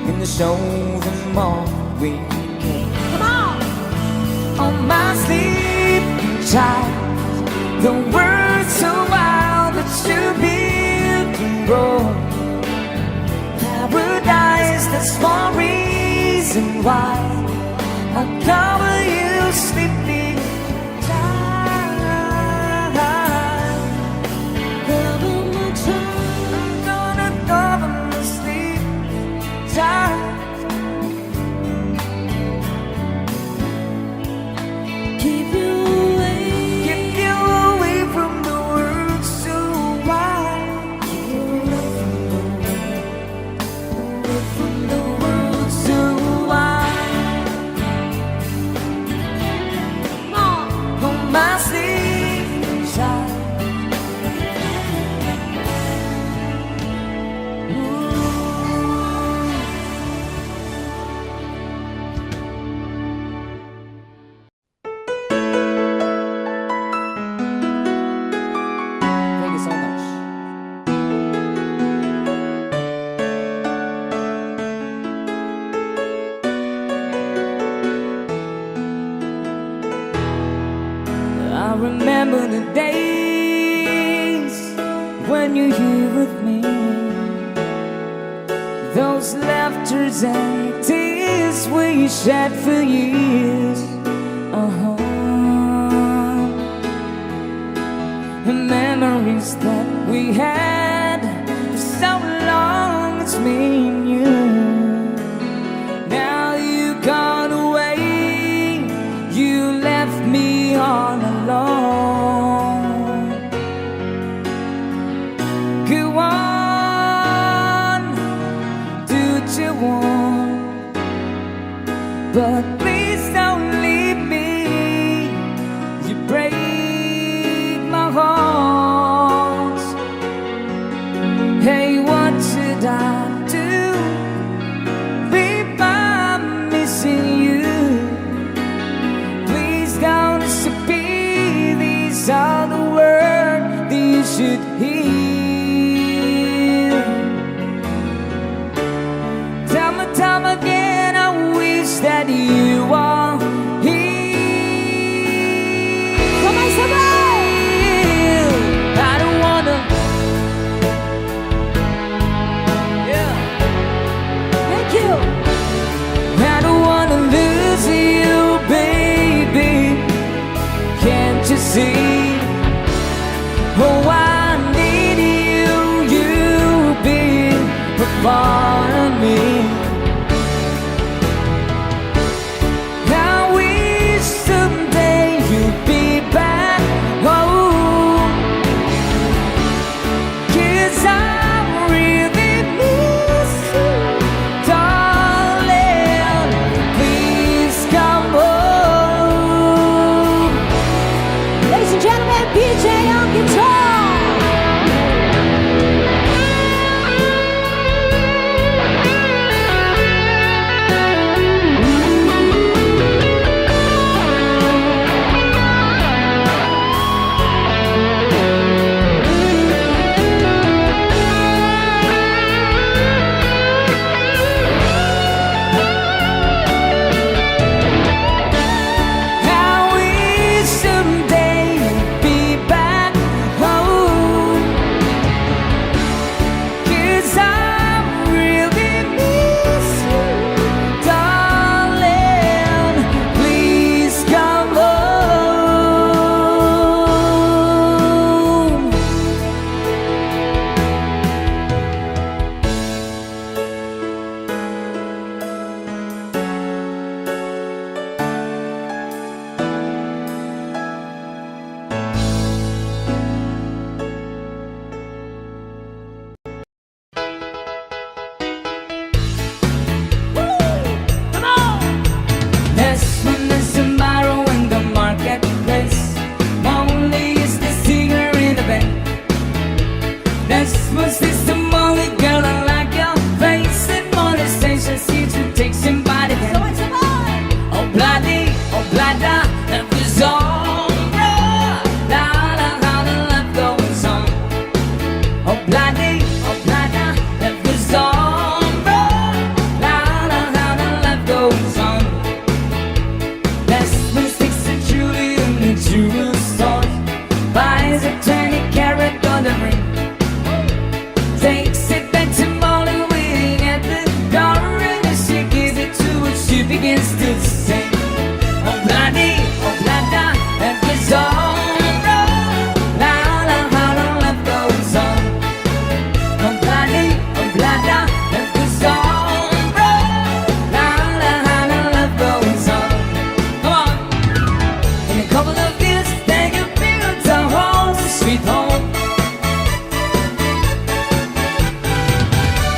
and to show them all we can. Come on my sleeping child, the world's so wild that you build and grow paradise. That's one reason why I'll cover you sleeping. Keep you away from the world so wide. Keep you away from the world so wide. On my sleeping child. I remember the days when you're here with me, those laughters and tears we shed for years. Memories that we had for so long, it's me and you. Now you gone away, you left me all alone. Go on, do what you want, but please don't leave me. You break my heart. Hey, what should I do? Babe, I'm missing you. Please don't disappear. These are the words that you should hear. Time and time again PJ ang guitar. How we someday be back home, 'cause I really miss you, darling. Please come home. There's one there's tomorrow in the marketplace. Only is the singer in the band. There's what's this the only girl I like your face and molestation seems to take somebody So then. it's a boy. Oh bloody, oh blada, that was all right. La la la la love goes on. Oh bloody, oh blada, that was all right. La la la la love goes on. That's when sticks to Julie in the jewel store. Buys a 20-carat golden ring. Takes it back to Molly waiting at the door, and as she gives it to her, she begins to sing. Oh bloody, oh blada, that was all right. La la la la love goes on. Oh bloody, oh blada, that was all right. La la la la love goes on. Come on. In a couple of years, they can build a home, sweet home.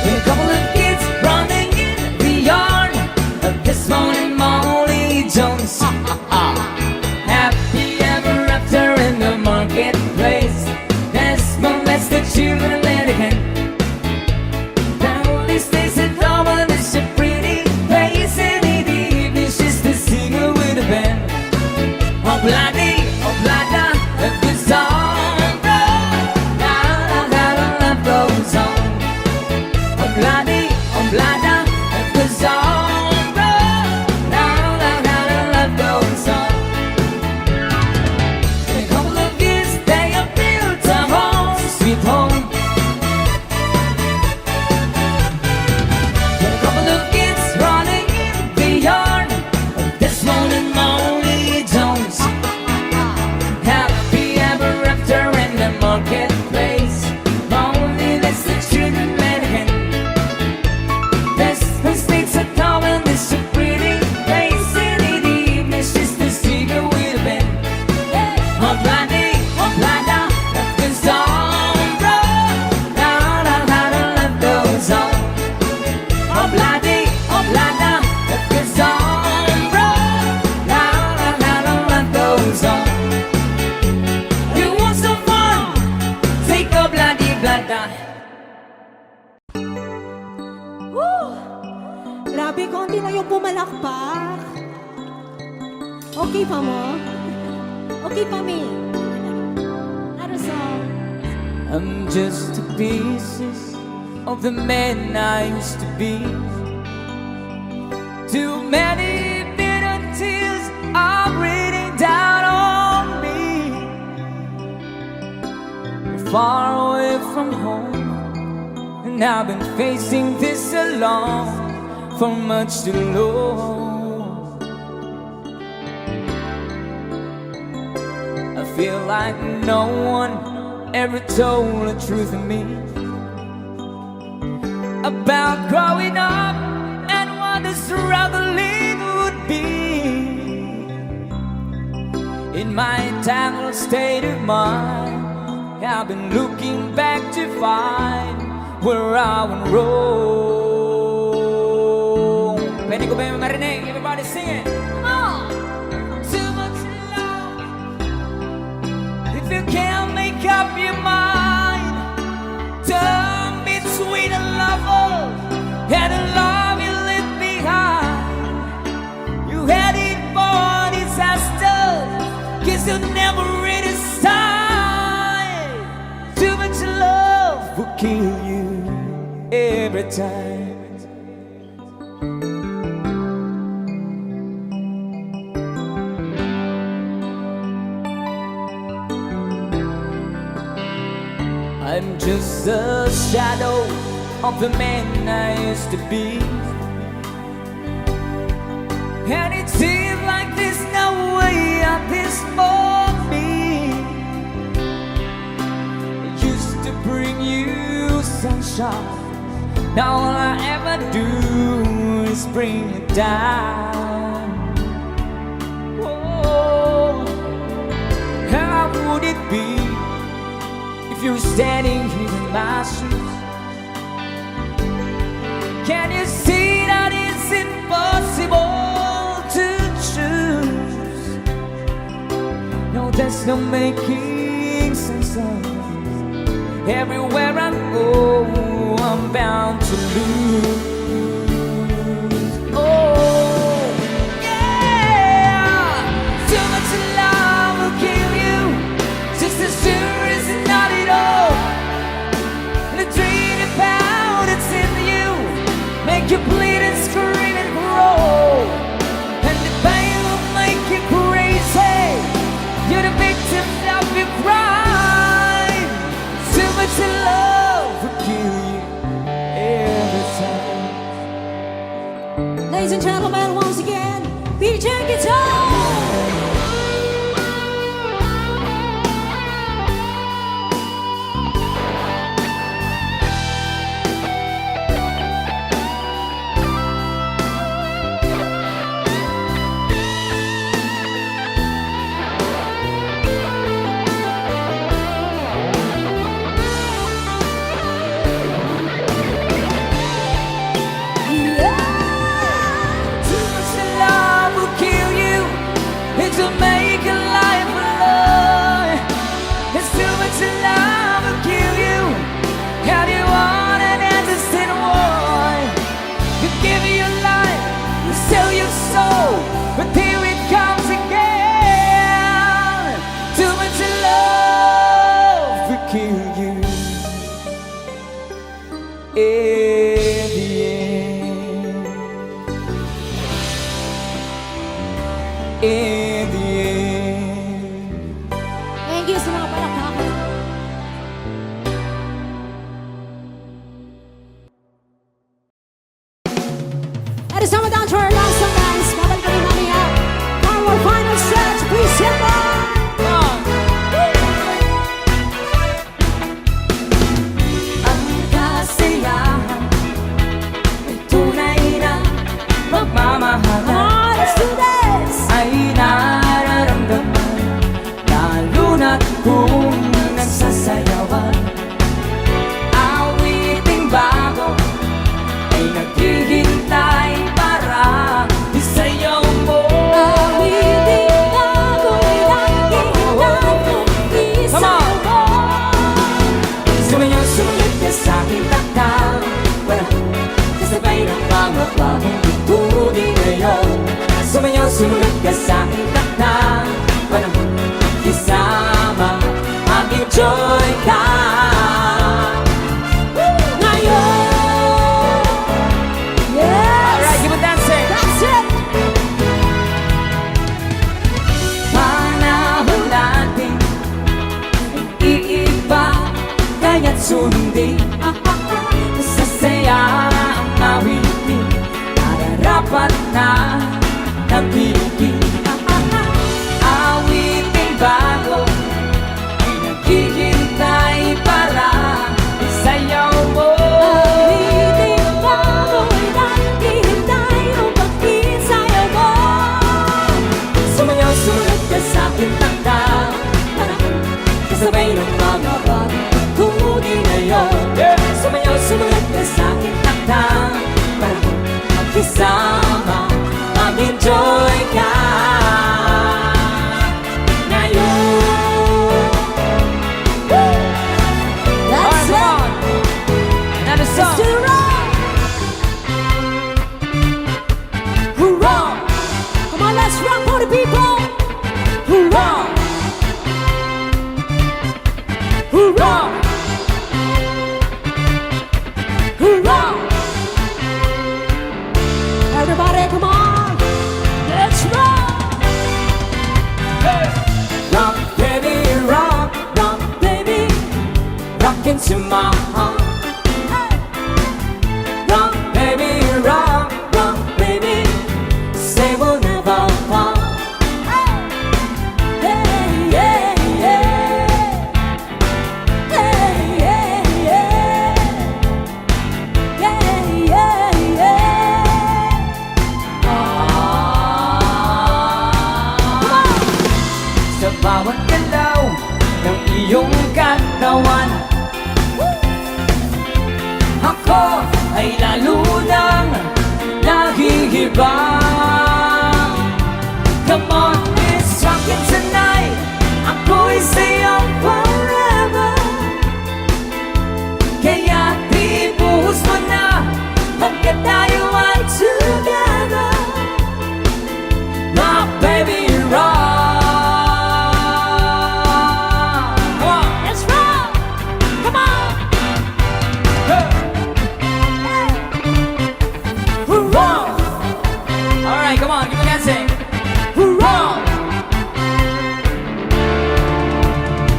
In a couple of kids running in the yard of this morning, Molly Jones. Happy ever after in the marketplace. Desmond lets the children let again. Only stays at home and it's a pretty place. And in the evening, she's the singer with a band. Oh bloody, oh blada, that was all right. La la la la love goes on. Oh bloody, oh blada, that was all right. La la la la love goes on. In a couple of years, they have built a home, sweet home. In a couple of kids running in the yard of this morning, Molly Jones. Happy ever after in the marketplace. Only lets the children let again. There's mistakes at home and it's a pretty place. And in the evening, she's the singer with a band. Oh bloody, oh blada, that goes on, right. La la la la love goes on. Oh bloody, oh blada, that goes on, right. La la la la love goes on. You want some fun? Take a bloody blada. Woo! Grabe, konti na yung pumalakpak. Okay pa mo? Okay pa, me? Ano song? I'm just the pieces of the man I used to be. Too many bitter tears are raining down on me. Far away from home, and I've been facing this alone for much too long. I feel like no one ever told the truth of me about growing up and what the struggling would be. In my tangled state of mind, I've been looking back to find where I went wrong. Pwede ko ba yung marinig? Everybody sing it. Too much love. If you you can't make up your mind. Turn between a lover and a love you left behind. You headed for disaster, 'cause you never really sign. Too much love will kill you every time. I'm just a shadow of the man I used to be, and it seems like there's no way out this for me. I used to bring you sunshine, now all I ever do is bring it down. Oh, how would it be if you were standing here in my shoes? Can you see that it's impossible to choose? No, there's no making sense of it. Everywhere I go, I'm bound to lose. Oh, yeah. Too much love will kill you, just as sure as not at all. The dream about it's in you, make you bleed and scream and grow, and the pain will make you crazy. You're the victim of your crime. Too much love will kill you every time. Ladies and gentlemen, once again, BJ Guitar! Too much love will kill you, it will make your life alone. It's too much love will kill you, how do you want an understand why? You give your life, you sell your soul, but here it comes again. Too much love will kill you in the end. In the end. Thank you sa mga palakpakan. That is down to our last song, guys. Babalik kami mamaya for our final stretch. Please stand by. Ang kasiyahan ay tunay na pagmamahalan, Let's do this. ay nararamdaman, lalo na't kung nagsasayawan. Awiting bago ay naghihintay para isayaw mo. Awiting bago'y naghihintay kung isaw mo. Sumayaw, sumunod ka sa aking takdang, kasabay ng mga bagong tugtugin ngayon. Sumayaw, sumunod ka sa aking takdang, kisama, mag-enjoy ka ngayon. Yes. Alright, keep on dancing. That's it. Panahon natin iiba, kaya't sundin sa saya ang awitin, nararapat na nabigin. Awiting bago ay naghihintay para isayaw mo. Awiting bago'y naghihintay upang isayaw mo. Sumayaw, sumunod ka sa aking takdang, kasabay ng mga bagong tugtugin ngayon. Sumayaw, sumunod ka sa aking takdang, magkisama, mag-enjoy ka ngayon. to my heart. Rock, baby, rock, rock, baby, say we'll never part. Hey, yeah, yeah. Hey, yeah, yeah. Yeah, yeah, yeah. Sa bawat galaw ng iyong katawan, ako ay lalo nang nahihibang. Come on, it's rockin' tonight, ako'y sa'yo forever. Kaya di buhos mo na, hanggat tayo ay together. Rock, baby, rock. Come on, Let's rock. Come on. rock. All right, come on, keep dancing. Rock.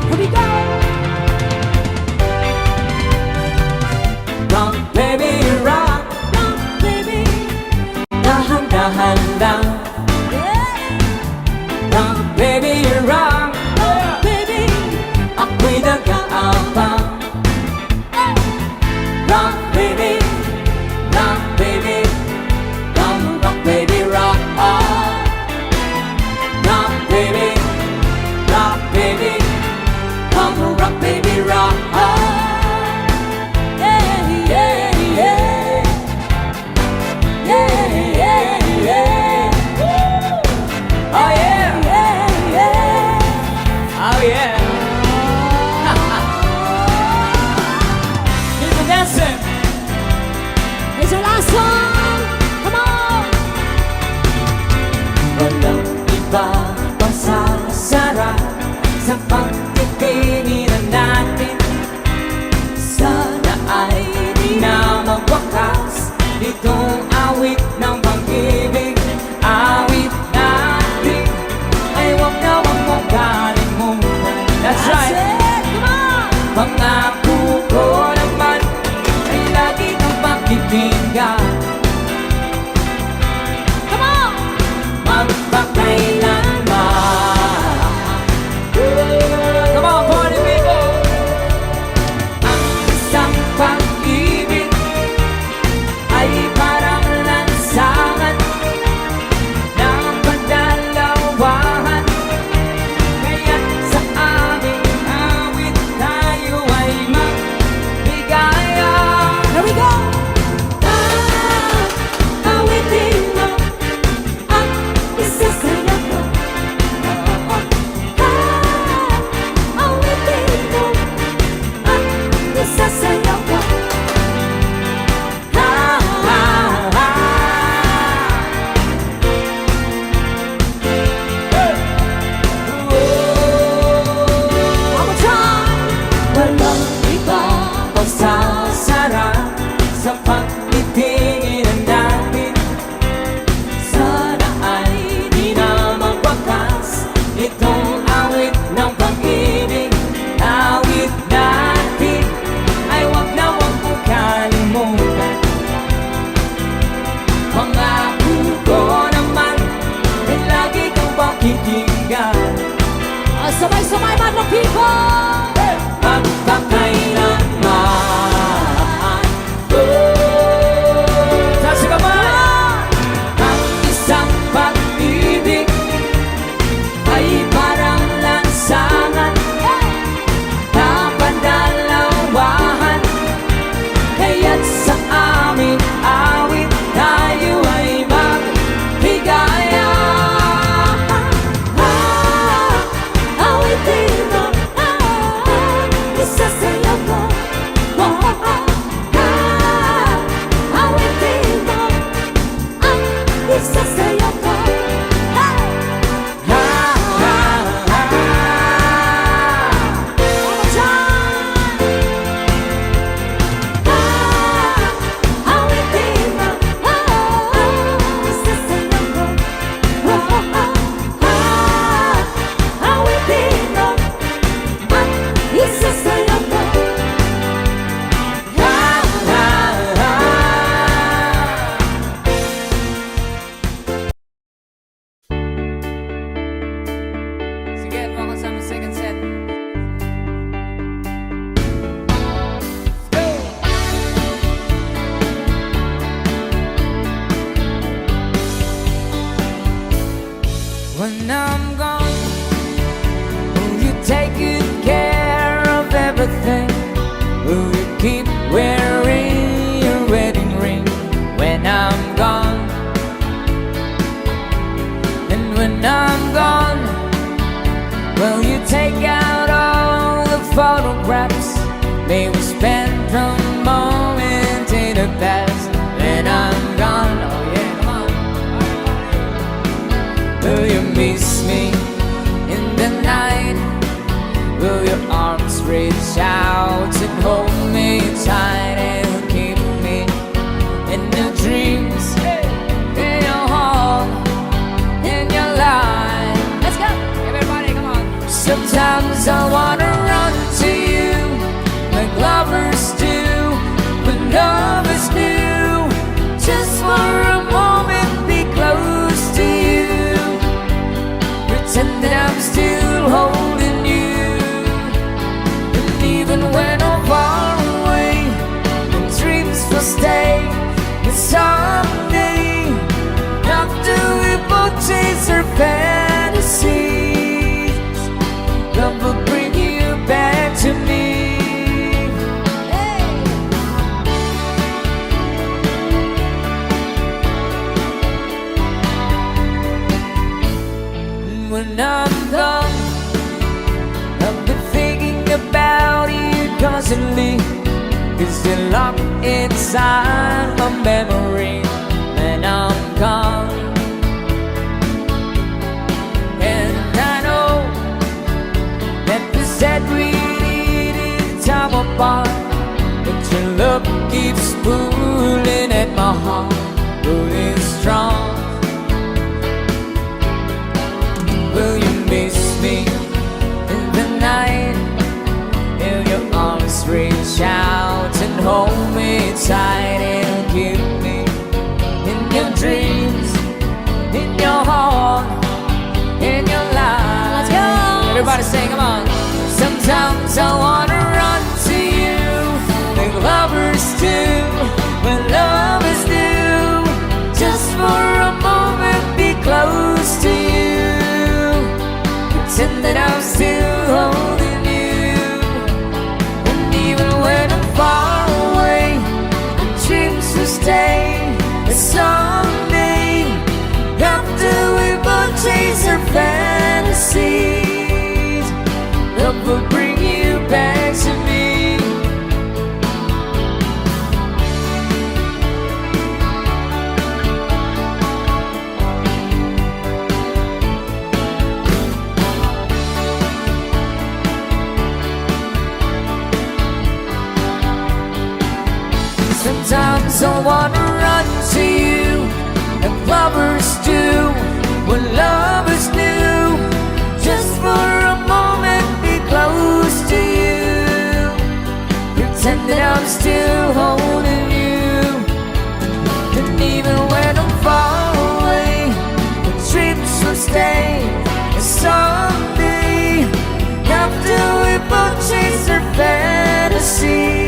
Here we go. Rock, baby, rock. Rock, baby. Dahan-dahan lang. Yeah. Rock, baby, rock. Rock, baby. Ako'y nag-aabang. Rock, baby, rock, baby. Come, rock, baby, rock. Rock, baby, rock, baby. Come, rock, baby, rock. Yeah, yeah, yeah. Yeah, yeah, yeah. Oh yeah, Yeah, yeah. oh yeah. Keep on dancing. It's our last song. Come on. Walang iba pang sasarap sa pagtitingin natin. Sana ay di na magwakas itong awit ng pag-ibig. Awit natin ay wag na wag mong kalimutan. That's right. That's it. Come on. Pangako ko naman ay lagi kang pakikinggan. Come on. Magpakailanman. Come on, party people! Ang isang pag-ibig ay parang lansangan ng pagdalawahan. Kaya't sa aming awit tayo ay photographs. May we spend a moment in the past. When I'm gone, oh yeah, come on. Will you miss me in the night? Will your arms reach out and hold me tight and keep me in your dreams, in your heart, in your life? Let's go, everybody, come on. Sometimes I wanna run to you like lovers do, but lovers do. Just for a moment, be close to you. Pretend that I'm still holding you. And even when I'm far away, and dreams will stay. And someday, after we both chase our fantasies, love will bring you back to me. When I'm gone, I've been thinking about you constantly. It's still locked inside my memory. When I'm gone, and I know that we said we needed time apart, but your love keeps pulling at my heart, pulling strong. Will you miss me in the night? Will your arms reach out and hold me tight and keep me in your dreams, in your heart, in your life? Let's go! Everybody sing, come on. Sometimes I wanna run to you like lovers do, when lovers do. Just for a moment, be close to you. Pretend that I'm still holding you. And even when I'm far away, the dreams will stay. And someday, after we both chase our fantasies, love will bring you back to me. Sometimes I wanna run to you like lovers do, when lovers do. Just for a moment, be close to you. Pretend that I'm still holding you. And even when I'm far away, the dreams will stay. And someday, after we both chase our fantasies,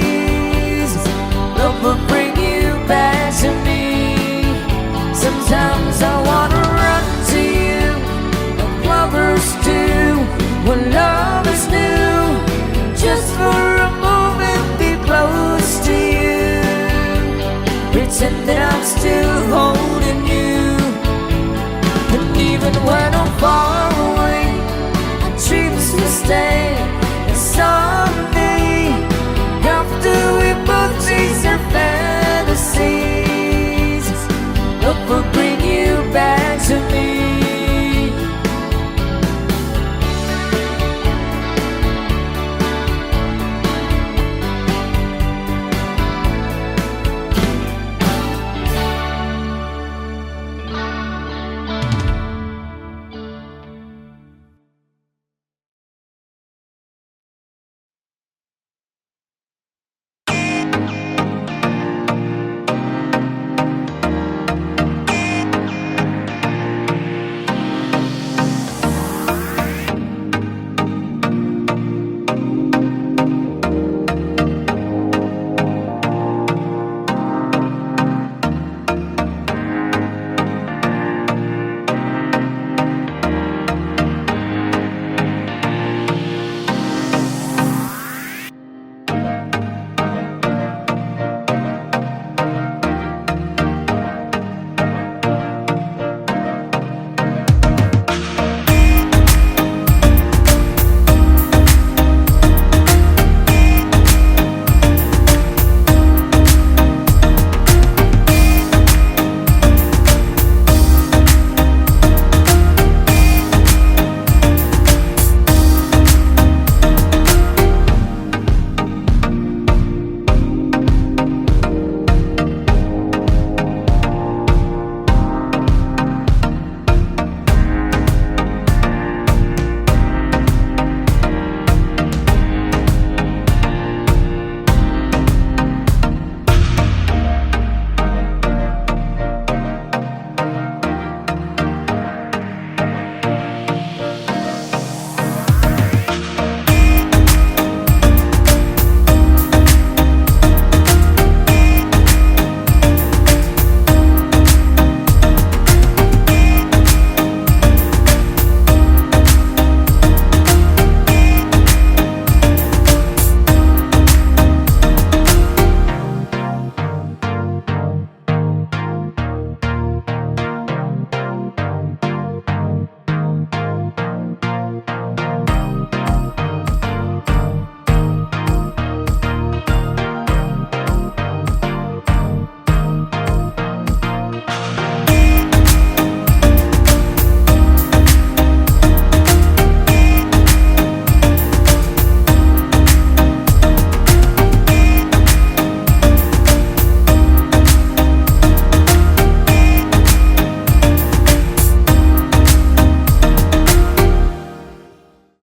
love will bring you back to me. Sometimes I wanna run to you like lovers do, when lovers do. Just for a moment, be close to you. Pretend that I'm still home.